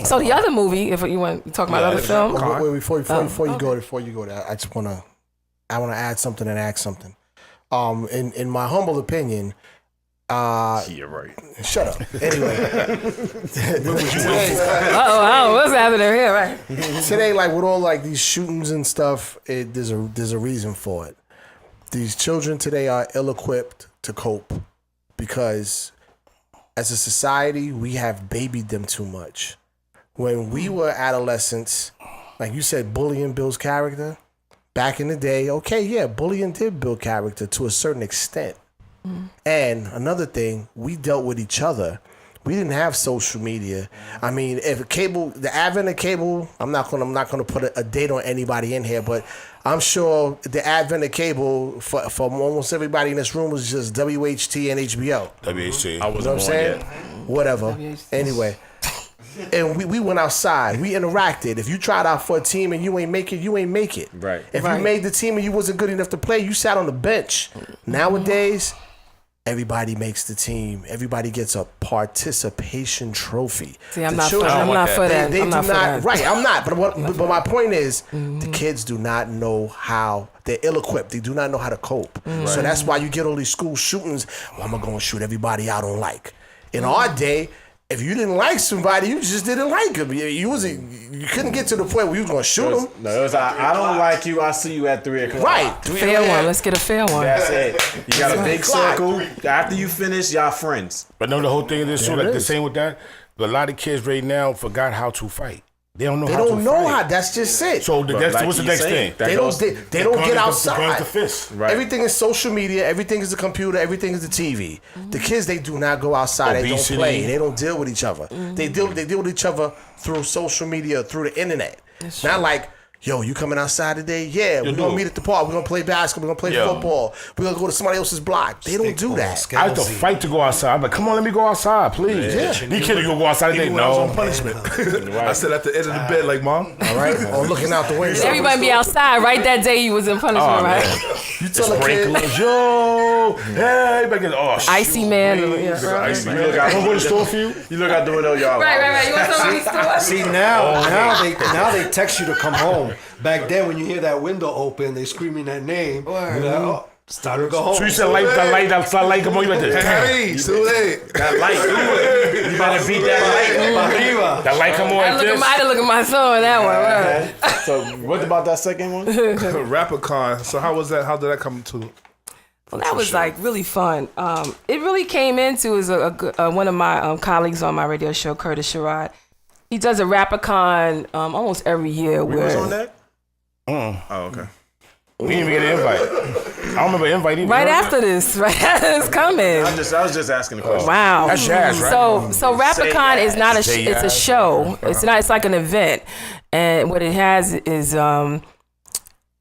So the other movie, if you want to talk about other film, wait, before you go there, I just want to add something and ask something. In my humble opinion, you're right. Shut up. Anyway, what's happening here, right? Today, like with all like these shootings and stuff, there's a reason for it. These children today are ill-equipped to cope because, as a society, we have babied them too much. When we were adolescents, like you said, bullying builds character. Back in the day, bullying did build character to a certain extent. And another thing, we dealt with each other. We didn't have social media. I mean, the advent of cable, I'm not gonna put a date on anybody in here, but I'm sure the advent of cable for almost everybody in this room was just WHT and HBO. WHT. I wasn't born yet. Whatever. Anyway. And we went outside. We interacted. If you tried out for a team and you ain't make it, you ain't make it. Right. If you made the team and you wasn't good enough to play, you sat on the bench. Nowadays, everybody makes the team. Everybody gets a participation trophy. See, I'm not for that. They I'm do not for that. Right, I'm not. But my point is, the kids do not know how. They're ill-equipped. They do not know how to cope. So that's why you get all these school shootings. Well, I'm going to go and shoot everybody I don't like. In our day, if you didn't like somebody, you just didn't like them. You couldn't get to the point where you was going to shoot them. No, it was I don't like you. I see you at 3 o'clock. Right. Fair one. Let's get a fair one. That's it. You got a big circle. After you finish, y'all friends. But no, the whole thing is too, like the same with that. But a lot of kids right now forgot how to fight. They don't know how to fight. That's just it. So what's the next thing? They don't get outside. The fist. Right. Everything is social media. Everything is the computer. Everything is the TV. The kids, they do not go outside. Obesity. They don't play. They don't deal with each other. They deal with each other through social media, through the internet. Not like, yo, you coming outside today? Yeah, we're going to meet at the park. We're going to play basketball. We're going to play football. We're going to go to somebody else's block. They don't do that. I have to fight to go outside. I'm like, come on, let me go outside, please. Yeah. These kids go outside today. Even when I was No. on punishment. I sit at the end of the bed like, Mom. All right? Or looking out the window. Everybody be outside right that day you was in punishment, right? You tell a kid. Yo, hey, everybody gets, Icy man. Icy man. I'm going to the store for you. You look out the window, y'all. Right. You want somebody's store? See now they text you to come home. Back then, when you hear that window open, they screaming that name. You're like, it's time to go home. So you said that light, come on, you went there. Hey, so late. That light. You better beat that light. That light come on I like this. had to look at my son on that one. Right. So what about that second one? Rapicon. So how was that? How did that come to? Well, that was like really fun. It really came into as one of my colleagues on my radio show, Curtis Sherrod. He does a Rapicon almost every year. We was on that? Oh, okay. We didn't even get an invite. I don't remember an invite either. Right after this it's coming. I was just asking the question. Wow. That's jazz, right? So Rapicon is not it's a show. It's like an event. And what it has is I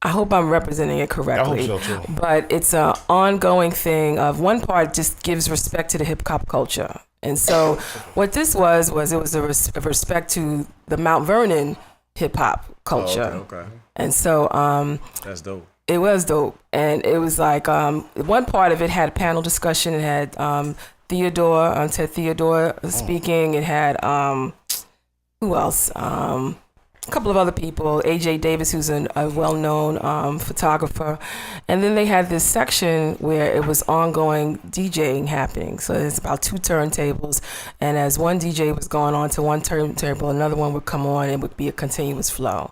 hope I'm representing it correctly. I hope so too. But it's an ongoing thing of one part just gives respect to the hip hop culture. And so what this was it was a respect to the Mount Vernon hip hop culture. Oh, okay. And so that's dope. It was dope. And it was like one part of it had a panel discussion. It had Ted Theodore speaking. It had who else? a couple of other people, AJ Davis, who's a well-known photographer. And then they had this section where it was ongoing DJing happening. So it's about 2 turntables. And as one DJ was going on to one turntable, another one would come on and it would be a continuous flow.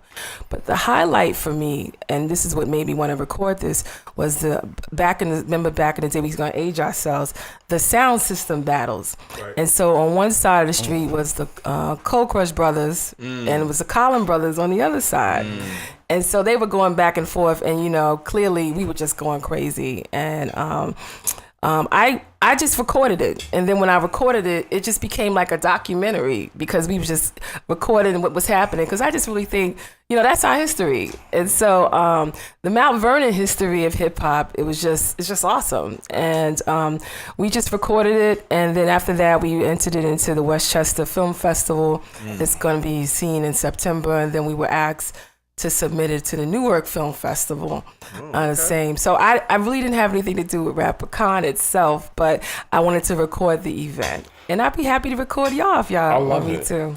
But the highlight for me, and this is what made me want to record this, was back in the day, we was going to age ourselves, the sound system battles. Right. And so on one side of the street was the Cold Crush Brothers, and it was the Collin Brothers on the other side. And so they were going back and forth, and clearly we were just going crazy. And I just recorded it, and then when I recorded it, it just became like a documentary because we were just recording what was happening. Because I just really think, that's our history. And so the Mount Vernon history of hip hop, it's just awesome. And we just recorded it, and then after that, we entered it into the Westchester Film Festival. It's going to be seen in September, and then we were asked to submit it to the Newark Film Festival. The same. So I really didn't have anything to do with RapperCon itself, but I wanted to record the event. And I'd be happy to record y'all if y'all want me to.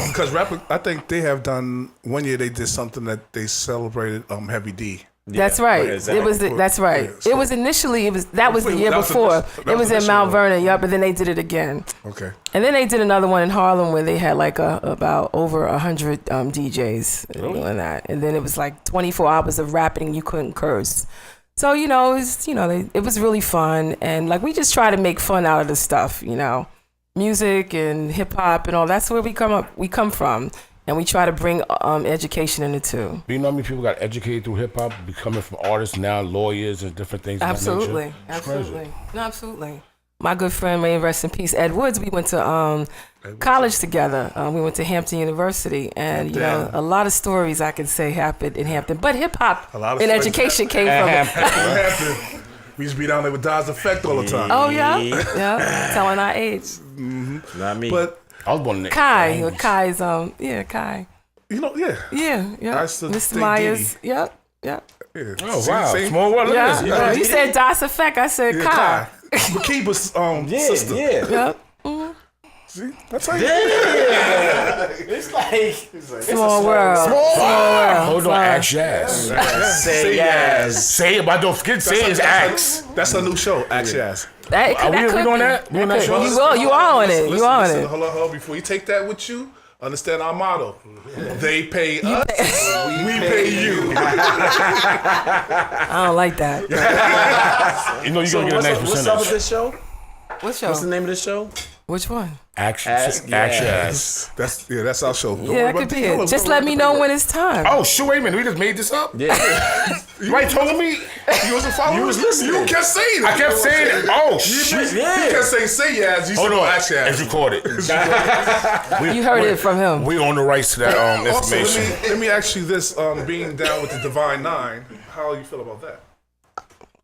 Because I think they have done, one year they did something that they celebrated Heavy D. That's right. Exactly. That's right. Yeah, so it was initially that was the year before. It was in Mount Vernon, but then they did it again. Okay. And then they did another one in Harlem where they had like about over 100 DJs doing that. And then it was like 24 hours of rapping. You couldn't curse. So it was really fun, and like we just try to make fun out of the stuff, music and hip hop and all. That's where we come from. And we try to bring education in it too. Do you know how many people got educated through hip hop, becoming from artists now, lawyers and different things? Absolutely, absolutely. My good friend, may rest in peace, Ed Woods. We went to college together. We went to Hampton University, and a lot of stories I can say happened in Hampton. But hip hop and education came from Hampton. We used to be down there with Das Effect all the time. Oh yeah, telling our age. Mm-hmm. Not me. But I was born in Kai's Kai. Yeah. Mr. Myers. Yep. Yeah. Oh wow, small world. Yeah. You said Das Effect. I said Kai. Makiba's sister. Yeah. Yep. See, that's how you. Yeah. It's like small world. Small world. Hold on, ask Yaz. Say yes. Say it, but don't forget. Say it's ask. That's a new show. Ask Yaz. Are we doing that? We on that show? You are on it. You are on it. Hold on. Before you take that with you, understand our motto. They pay us. We pay you. I don't like that. You're gonna get a nice percentage. What's up with this show? What show? What's the name of the show? Which one? Ask Yes. That's our show. Yeah, that could be it. Just let me know when it's time. Oh, shoot, wait a minute. We just made this up? Yeah. You ain't told me? You wasn't following? You was listening. You kept saying it. I kept saying it. Oh, shit. You kept saying say yes. You Hold said on. ask yes. It's recorded. You heard it from him. We own the rights to that information. Also, let me ask you this. Being down with the Divine Nine, how you feel about that?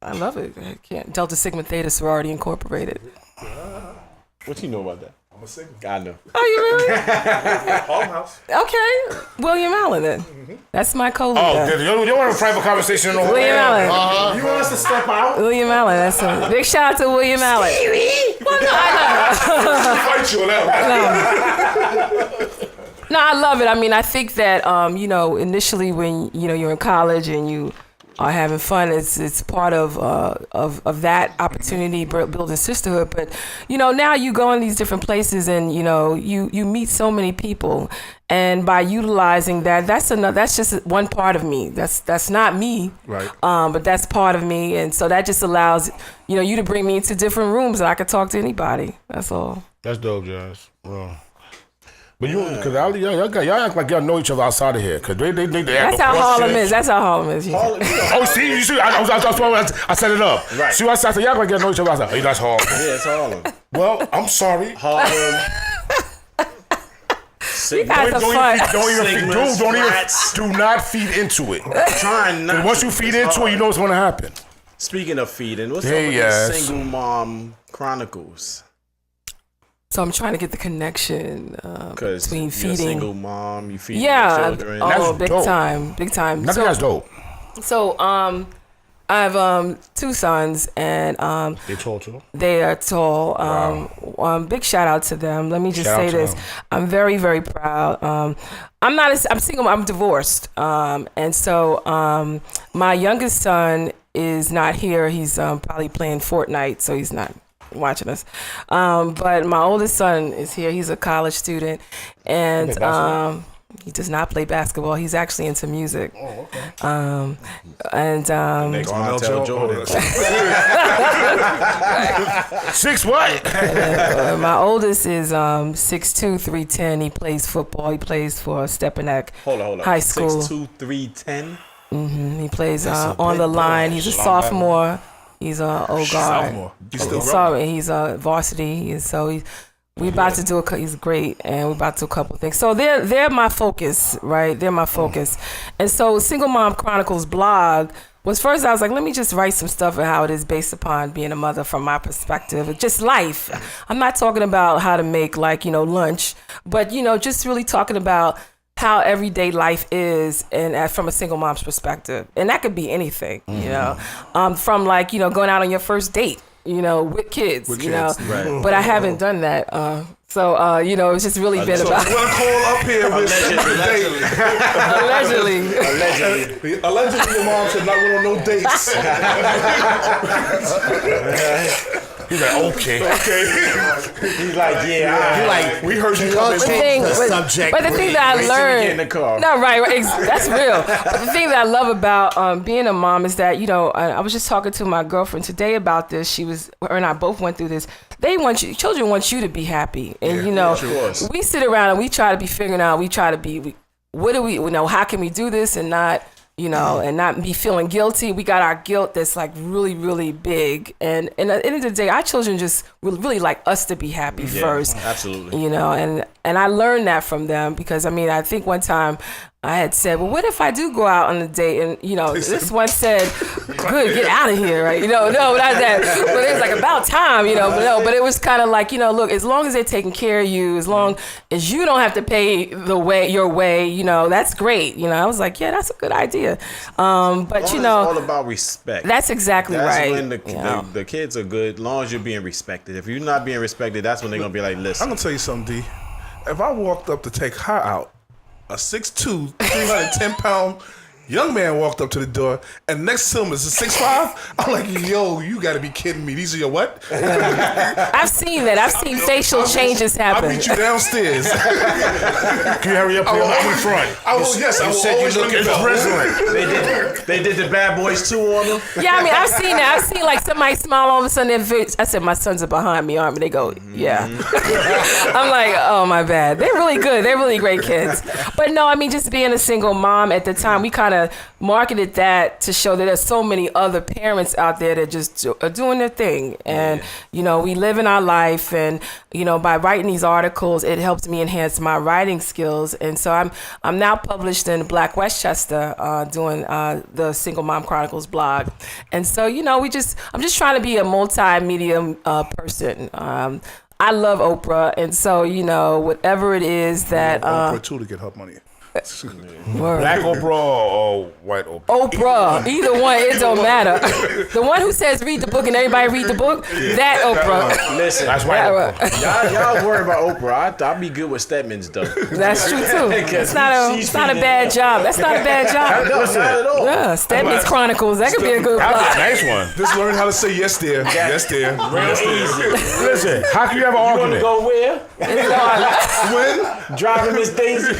I love it. I can't. Delta Sigma Theta Sorority Incorporated. What you know about that? I'm a singer. I know. Oh, you really? Farmhouse. Okay. William Allen then. That's my co-leader. Oh, you want a private conversation? William Allen. You want us to step out? William Allen. That's a big shout out to William Allen. Well, no, I fight you on that one. No, I love it. I mean, I think that initially when you're in college and you are having fun, it's part of that opportunity, building sisterhood. But now you go in these different places and you meet so many people, and by utilizing that's just one part of me. That's not me, right? But that's part of me, and so that just allows you to bring me into different rooms and I could talk to anybody. That's all. That's dope, Jazz. Well. But because y'all act like y'all know each other outside of here. Because they That's how Harlem is. That's how Harlem is. Oh, see, you see, I set it up. Right. See, I said y'all like y'all know each other outside. Oh, that's Harlem. Yeah, it's Harlem. Well, I'm sorry. Harlem. You guys are fun. Do not feed into it. Trying not. Once you feed into it, you know what's going to happen. Speaking of feeding, what's up with the Single Mom Chronicles? So I'm trying to get the connection between feeding. You're a single mom, you feed your children. Oh, big time. That's dope. So I have 2 sons, and they tall too. They are tall. Big shout out to them. Let me just say this: I'm very, very proud. I'm single. I'm divorced, and so my youngest son is not here. He's probably playing Fortnite, so he's not watching us. But my oldest son is here. He's a college student, and he does not play basketball. He's actually into music. Oh, okay. Jordan. 6 what? My oldest is 6'2", 310. He plays football. He plays for Stepinac High School. 6'2", 310. He plays on the line. He's a sophomore. He's a old guard. Sophomore. He's still sorry. He's a varsity. We about to do he's great, and we're about to do a couple of things. So they're my focus, right? They're my focus. And so Single Mom Chronicles blog was first, I was like, let me just write some stuff of how it is based upon being a mother from my perspective. Just life. I'm not talking about how to make lunch, but, just really talking about how everyday life is and from a single mom's perspective. And that could be anything, from going out on your first date. With kids, Right. But I haven't done that. It's just really been about. So we're gonna call up here with allegedly, your mom said not went on no dates. He's like, okay. He's like, yeah. He like, we heard you come in the subject. But the thing that I learned, in the car. No, right, that's real. But the thing that I love about being a mom is that I was just talking to my girlfriend today about this. Her and I both went through this. Children want you to be happy, and we sit around and we try to be figuring out. What do we how can we do this and not. And not be feeling guilty. We got our guilt that's like really, really big. And at the end of the day, our children just really like us to be happy first. Absolutely. And I learned that from them because, I think one time I had said, well, what if I do go out on a date? And, this one said, good, get out of here, right? No, not that. But it was like about time, but it was kind of like, look, as long as they're taking care of you, as long as you don't have to pay your way, that's great. I was like, yeah, that's a good idea. But, it's all about respect. That's exactly right. That's when the kids are good, as long as you're being respected. If you're not being respected, that's when they're going to be like, listen. I'm going to tell you something, D. If I walked up to take her out, a 6'2", 310-pound young man walked up to the door, and next to him is a 6'5". I'm like, yo, you got to be kidding me. These are your what? I've seen that. I've seen facial changes happen. I'll meet you downstairs. Can you hurry up here? I'm in front. Yes, I will always look at They did the Bad Boys 2 on them. Yeah, I've seen that. I've seen like somebody smile all of a sudden. I said, my sons are behind me, aren't they? They go, yeah. I'm like, oh, my bad. They're really good. They're really great kids. But no, just being a single mom at the time, we kind of marketed that to show that there's so many other parents out there that just are doing their thing. And, we live in our life. And, by writing these articles, it helps me enhance my writing skills. And so I'm now published in Black Westchester doing the Single Mom Chronicles blog. And so, I'm just trying to be a multimedia person. I love Oprah. And so, whatever it is that... Oprah, too, to get her money. Black Oprah or white Oprah? Oprah, either one, it don't matter. The one who says read the book and everybody read the book, that Oprah. Listen, that's white Oprah. Y'all worry about Oprah. I'll be good with Stedman's though. That's true too. It's not a bad job. That's not a bad job. No, not at all. Yeah, Stedman's Chronicles. That could be a good That's a nice one. Just learn how to say yes, dear. Yes, dear. Yes, dear. Listen, how can you have an argument? You want to go where? When? Driving Miss Daisy.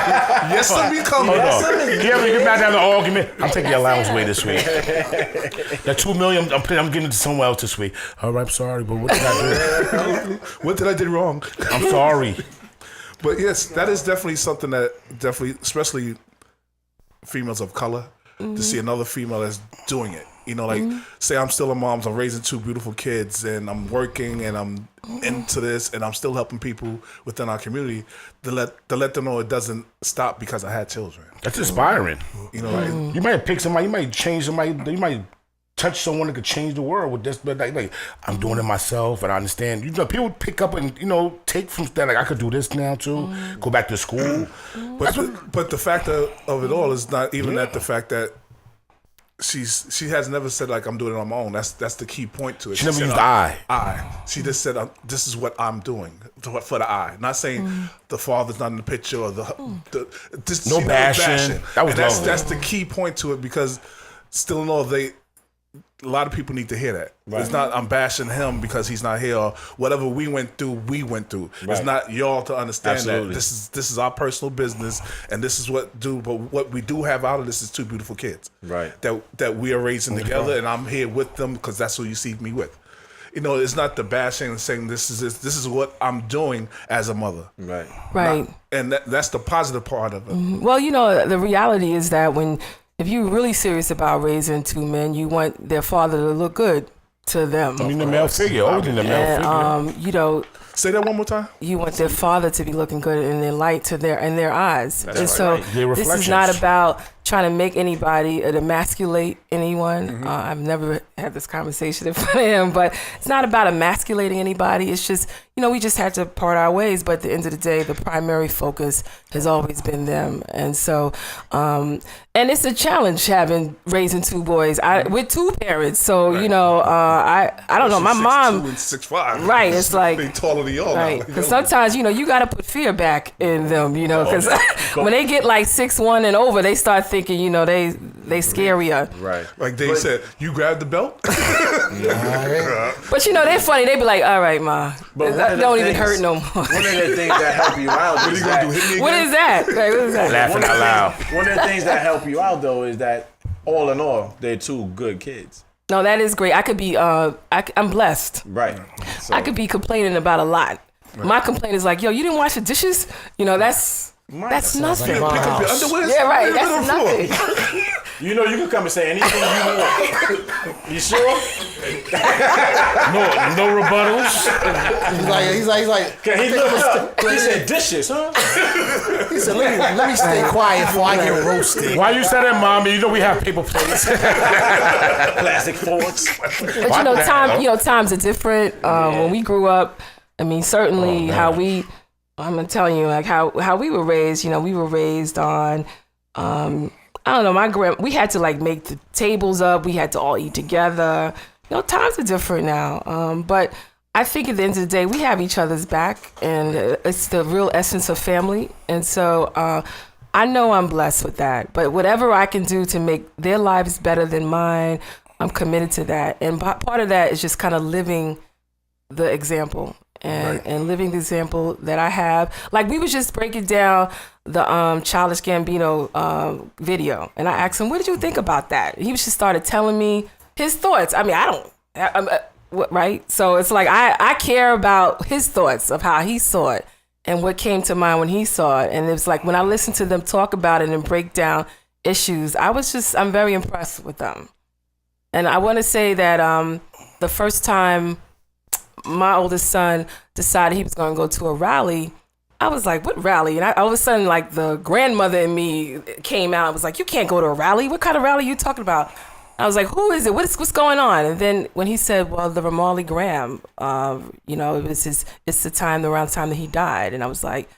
Yes, sir, we come. Hold on. You ever get back down the argument? I'm taking your allowance away this week. That $2 million, I'm giving it to someone else this week. All right, I'm sorry, but what did I do? What did I do wrong? I'm sorry. But yes, that is definitely something that especially females of color, to see another female that's doing it. Say I'm still a mom, I'm raising 2 beautiful kids, and I'm working, and I'm into this, and I'm still helping people within our community to let them know it doesn't stop because I had children. That's inspiring. Like, you might pick somebody, you might change somebody, you might touch someone that could change the world with this, but like I'm doing it myself, and I understand. People pick up and take from that. Like I could do this now too. Go back to school. But the fact of it all is not even that the fact that she has never said like I'm doing it on my own. That's the key point to it. She never said, used I. She just said this is what I'm doing for the I. Not saying the father's not in the picture or this. No bashing. That was lovely. That's the key point to it because still in all a lot of people need to hear that. Right. It's not I'm bashing him because he's not here or whatever we went through. Right. It's not y'all to understand Absolutely. that this is our personal business and this is what we do have out of this is two beautiful kids. Right. That we are raising together and I'm here with them because that's who you see me with. You know, it's not the bashing and saying this is what I'm doing as a mother. Right. Right. And that's the positive part of it. Well, you know, the reality is that if you're really serious about raising two men, you want their father to look good to them. I mean, the male figure, always the male figure. You know, say that one more time. You want their father to be looking good in their light in their eyes. That's and right. so Right. Their this is reflections. not about trying to make anybody emasculate anyone. I've never had this conversation in front of him, but it's not about emasculating anybody. It's just, you know, we just had to part our ways. But at the end of the day, the primary focus has always been them. And so, and it's a challenge raising two boys with two parents. So, you know, I don't know. My mom, 6'2" and 6'5". right? It's like they taller than y'all. right? Because sometimes, you know, you got to put fear back in them. You know, because when they get like 6'1" and over, they start thinking, you know, they scarier. Right. Like they said, you grabbed the belt. But you know, they're funny. They be like, "All right, ma, But that don't even hurt no more." One of the things that help you out What are is you gonna do? that, Hit me again? What is that? Like, what is that? Laughing out loud. one of the things that help you out though is that all in all, they're two good kids. No, that is great. I could be. I'm blessed. Right. So, I could be complaining about a lot. My complaint is like, "Yo, you didn't wash the dishes." You know, that's nothing. Pick up your underwear. Yeah, right. Put it on That's the floor. nothing. you know, you can come and say anything you want. You sure? No rebuttals. He's like. He looked up. He said dishes, huh? He said, let me stay quiet before I get roasted. Why you said that, mommy? You know we have paper plates. Plastic forks. But you know, times are different. When we grew up, I mean, certainly I'm gonna tell you, like how we were raised. You know, we were raised on, I don't know, we had to like make the tables up. We had to all eat together. You know, times are different now. But I think at the end of the day, we have each other's back, and it's the real essence of family. And so I know I'm blessed with that. But whatever I can do to make their lives better than mine, I'm committed to that. And part of that is just kind of living the example. And living the example that I have. Like, we was just breaking down the Childish Gambino video, and I asked him, what did you think about that? He just started telling me his thoughts. I mean, right? So it's like I care about his thoughts of how he saw it and what came to mind when he saw it. And it's like when I listen to them talk about it and break down issues, I'm very impressed with them. And I want to say that the first time my oldest son decided he was going to go to a rally, I was like, what rally? And all of a sudden, like, the grandmother in me came out and was like, you can't go to a rally. What kind of rally are you talking about? I was like, who is it? What's going on? And then when he said, well, the Ramarley Graham, you know, it's around the time that he died. And I was like,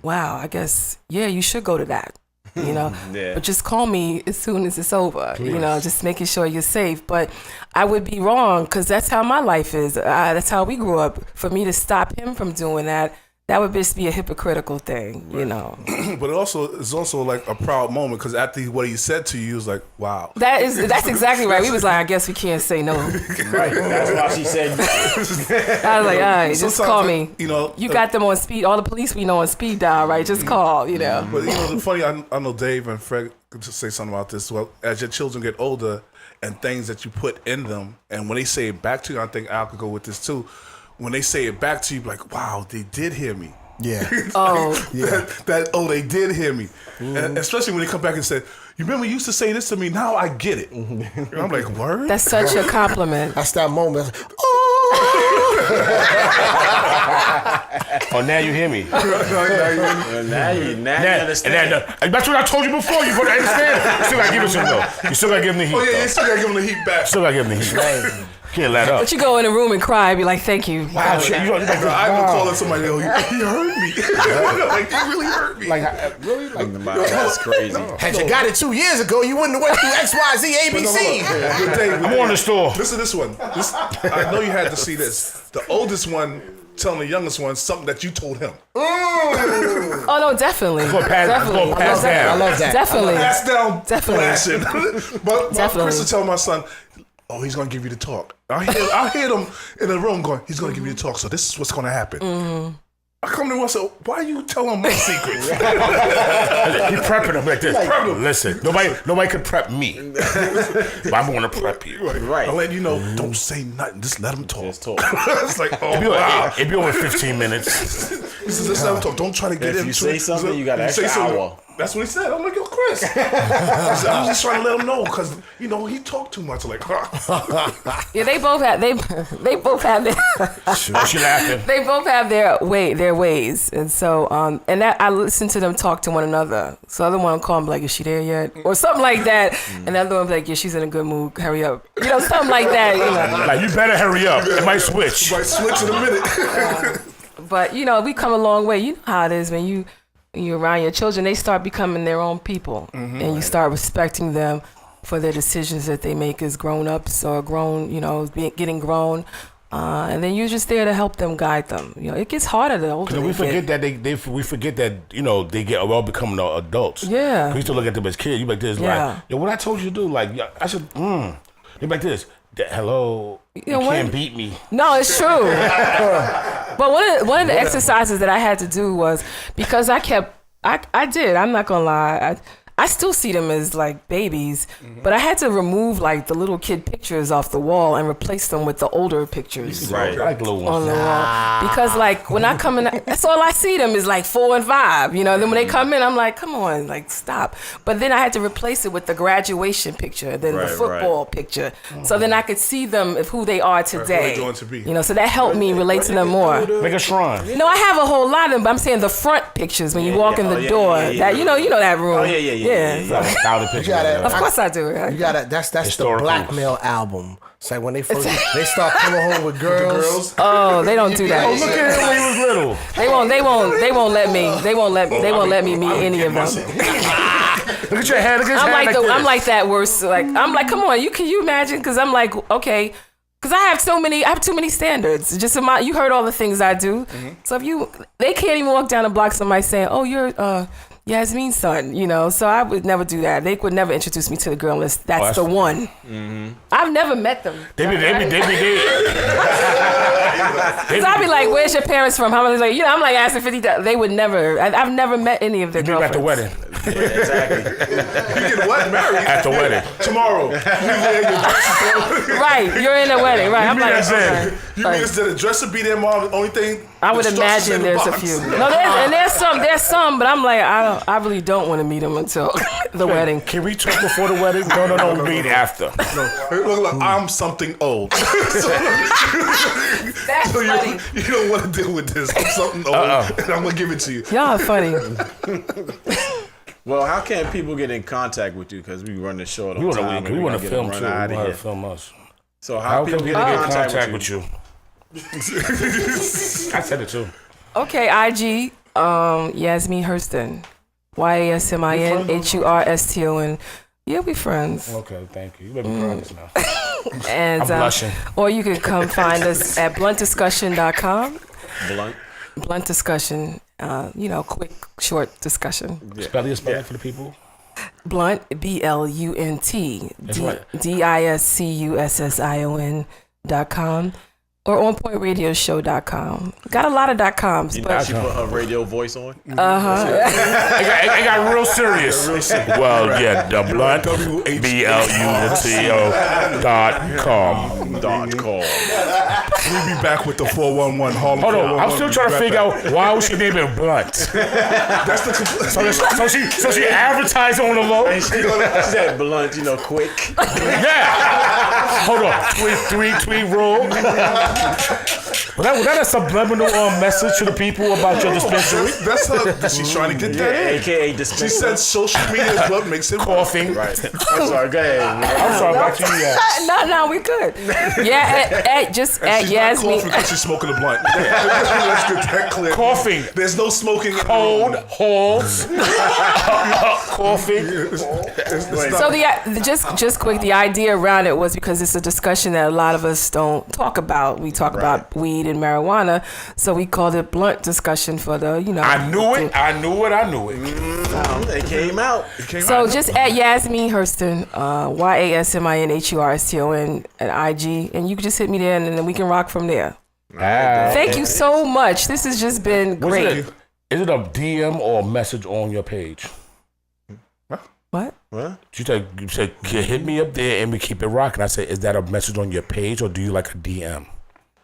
wow, I guess, yeah, you should go to that. You know, Yeah. but just call me as soon as it's over. Please. You know, just making sure you're safe. But I would be wrong because that's how my life is. That's how we grew up. For me to stop him from doing that would just be a hypocritical thing, you know. But it's also like a proud moment because after what he said to you was like, wow. That's exactly right. We was like, I guess we can't say no. Right. That's why she said. I was like, all right, just Sometimes, call me. You know, you got them on speed. All the police we know on speed dial, right? Just call. You know. But you know, the funny, I know Dave and Fred could just say something about this. Well, as your children get older and things that you put in them, and when they say it back to you, I think Al could go with this too. When they say it back to you, like, wow, they did hear me. Yeah. They did hear me. And especially when they come back and say, you remember you used to say this to me, now I get it. And I'm like, word? That's such a compliment. That's that moment. Oh, now you hear me. Now you understand. And that's what I told you before. You gotta understand. You still gotta give it to him though. You still gotta give him the heat. Oh yeah, though. you still gotta give him the heat back. Still gotta give him the heat. Can't let up. But you go in a room and cry and be like, thank you. Wow, shit. I even calling somebody, yo, he hurt me. Like, he really hurt me. Like, really? Like, that's crazy. Had you got it 2 years ago, you wouldn't have went through X, Y, Z, ABC. Good day. I'm on the store. Listen to this one. I know you had to see this. The oldest one telling the youngest one something that you told him. Oh no, definitely. Definitely. I love that. Definitely. Pass down. Definitely. Flashing. But Definitely. Chris will tell my son, oh, he's gonna give you the talk. I hear them in the room going, he's gonna give you the talk. So this is what's gonna happen. Mm-hmm. I come to him and say, why are you telling my secrets? He prepping him like this. Listen, nobody could prep me. But I'm gonna prep you. Right. I'll let you know, don't say nothing. Just let him talk. It's like, oh, wow. It'd be over 15 minutes. He says, just let him talk. Don't try to get If into you say something, you got an extra hour. That's what he said. I'm like, yo, Chris. I was just trying to let him know because, he talked too much. I'm like, Yeah, they both have their She laughing. they both have their ways, and so and that I listen to them talk to one another. So the other one will call them like, is she there yet, or something like that, and the other one's like, yeah, she's in a good mood, hurry up, something like that. Like, you better hurry up. It might switch. Might switch in a minute. But we come a long way. You know how it is when you're around your children, they start becoming their own people, and you start respecting them for their decisions that they make as grown-ups or getting grown. And then you're just there to help them, guide them. It gets harder the older we forget that we forget that they get becoming adults. Yeah. We used to look at them as kids. You like this, like, yo, what I told you to do, like, I should. You like this. Hello, you can't beat me. No, it's true. But one of the exercises that I had to do was because I did. I'm not gonna lie. I still see them as like babies, but I had to remove like the little kid pictures off the wall and replace them with the older pictures. Right, I like little ones on the wall. Because like when I come in, that's all I see them is like 4 and 5. Then when they come in, I'm like, come on, like stop. But then I had to replace it with the graduation picture, then the football picture, so then I could see them of who they are today. So that helped me relate to them more. Like a shrine. No, I have a whole lot of them, but I'm saying the front pictures when you walk in the door. That you know that room. Oh yeah. Of course I do. Right? You gotta. That's the blackmail album. It's like when they start coming home with girls. Oh, they don't do that. Oh, look at him when he was little. They won't let me meet any of them. Look at your head. Look at his head. I'm like that worse. Like I'm like, come on, can you imagine? Because I'm like, okay. Because I have too many standards. Just you heard all the things I do. So they can't even walk down the block. Somebody saying, "Oh, you're Yasmin's son," So I would never do that. They would never introduce me to the girl unless that's the one. I've never met them. They be. Because I'd be like, "Where's your parents from?" I'm like, I'm like asking 50. They would never. I've never met any of their girlfriends. At the wedding. Exactly. You get what? Married at the wedding tomorrow. Right, you're in the wedding. Right, I'm like, you mean instead of dress to be there, mom? The only thing I would imagine there's a few. No, there's some, but I'm like, I really don't want to meet them until the wedding. Can we talk before the wedding? No, we meet after. No, look like I'm something old. That's funny. You don't want to deal with this. I'm something old, and I'm gonna give it to you. Y'all are funny. Well, how can people get in contact with you? Because we run the show on time. We want to film too. We want to film us. So how can people get in contact with you? I said it too. Okay, IG, Yasmin Hurston. YASMINHURSTON. Yeah, we friends. Okay, thank you. You let me cry this now. And, I'm blushing. Or you can come find us at bluntdiscussion.com. Blunt discussion. Quick, short discussion. Spell it for the people. Blunt, BLUNT, DISCUSSION.com. Or OnPointRadioShow.com. Got a lot of .coms. You put a radio voice on? It got real serious. Well, yeah, the blunt, BLUNTO.com. We'll be back with the 411 Harlem. Hold on, I'm still trying to figure out why she named it Blunt. That's the so she advertised on the low. She said blunt, quick. Yeah. Hold on. Tweet rule. Was that a subliminal message to the people about your dispensary? That's her. She's trying to get that in. AKA dispensary. She said social media is what makes it coughing. Right. I'm sorry. Go ahead. I'm sorry. Back to you. Yeah. No, we good. Yeah, just And at she's Yasmin. not coughing because she's smoking a blunt. Let's get that clear. Coughing. There's no smoking. Cold, holes, coughing. So just quick, the idea around it was because it's a discussion that a lot of us don't talk about. We talk about weed and marijuana, so we called it blunt discussion for the, I knew it. It came out. So just at Yasmin Hurston, YASMINHURSTON at IG, and you can just hit me there, and then we can rock from there. Thank you so much. This has just been great. Is it a DM or a message on your page? What? You said, hit me up there and we keep it rocking. I said, is that a message on your page or do you like a DM?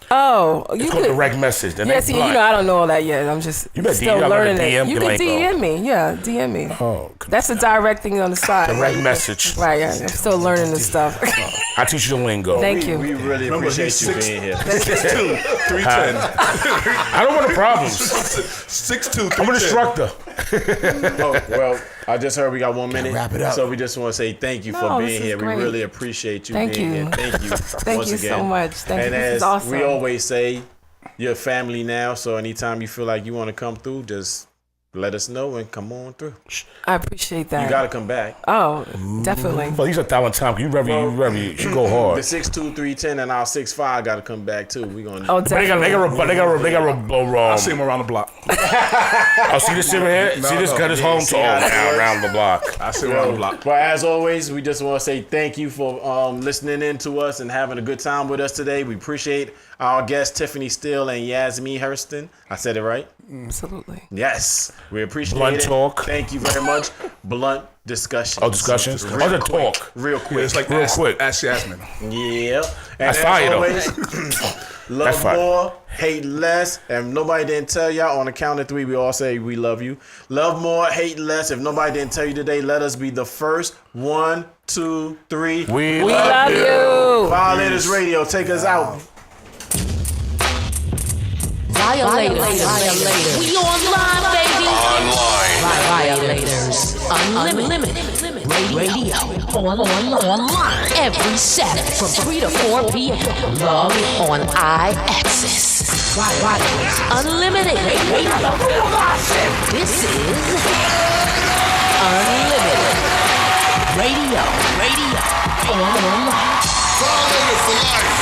Oh, it's called direct message. Yeah, see, I don't know all that yet. I'm just still learning it. You can DM me. Yeah, DM me. Oh, that's the direct thing on the side. Direct message. Right, yeah. I'm still learning this stuff. I teach you the lingo. Thank you. We really appreciate you being here. 6'2", 310. I don't want the problems. 6'2", 310. I'm an instructor. Oh, well, I just heard we got 1 minute. Wrap it up. So we just want to say thank you for being here. Great. We really appreciate you Thank being you. here. Thank you. Thank once you again. so much. Thank and you. This as is awesome. we always say, you're family now. So anytime you feel like you want to come through, just let us know and come on through. I appreciate that. You got to come back. Oh, definitely. Well, he's a talent time. You ready? You go hard. The 6'2", 310 and our 6'5" got to come back too. We gonna. Oh, definitely. They got I'll see him around the block. I'll see this over here. See this cut his home to around the block. I see him around the block. But as always, we just want to say thank you for listening in to us and having a good time with us today. We appreciate our guests Tiffany Steele and Yasmin Hurston. I said it right? Absolutely. Yes. We appreciate Blunt it. talk. Thank you very much. Blunt discussion. Oh, discussion? So Oh, the talk. Real quick. Yeah, it's like real quick. Ask Yasmin. Yeah. And That's as fire, though. always, love That's fire. more, hate less. And if nobody didn't tell y'all, on the count of 3, we all say we love you. Love more, hate less. If nobody didn't tell you today, let us be the first. 1, 2, 3. We love you. Violators Radio, take us out. Violators. We online, baby. Violators. Unlimited. Radio. Online. Every Saturday from 3 to 4 p.m. Log on iAccess. Unlimited Radio. This is Unlimited Radio. Online. Violators for life.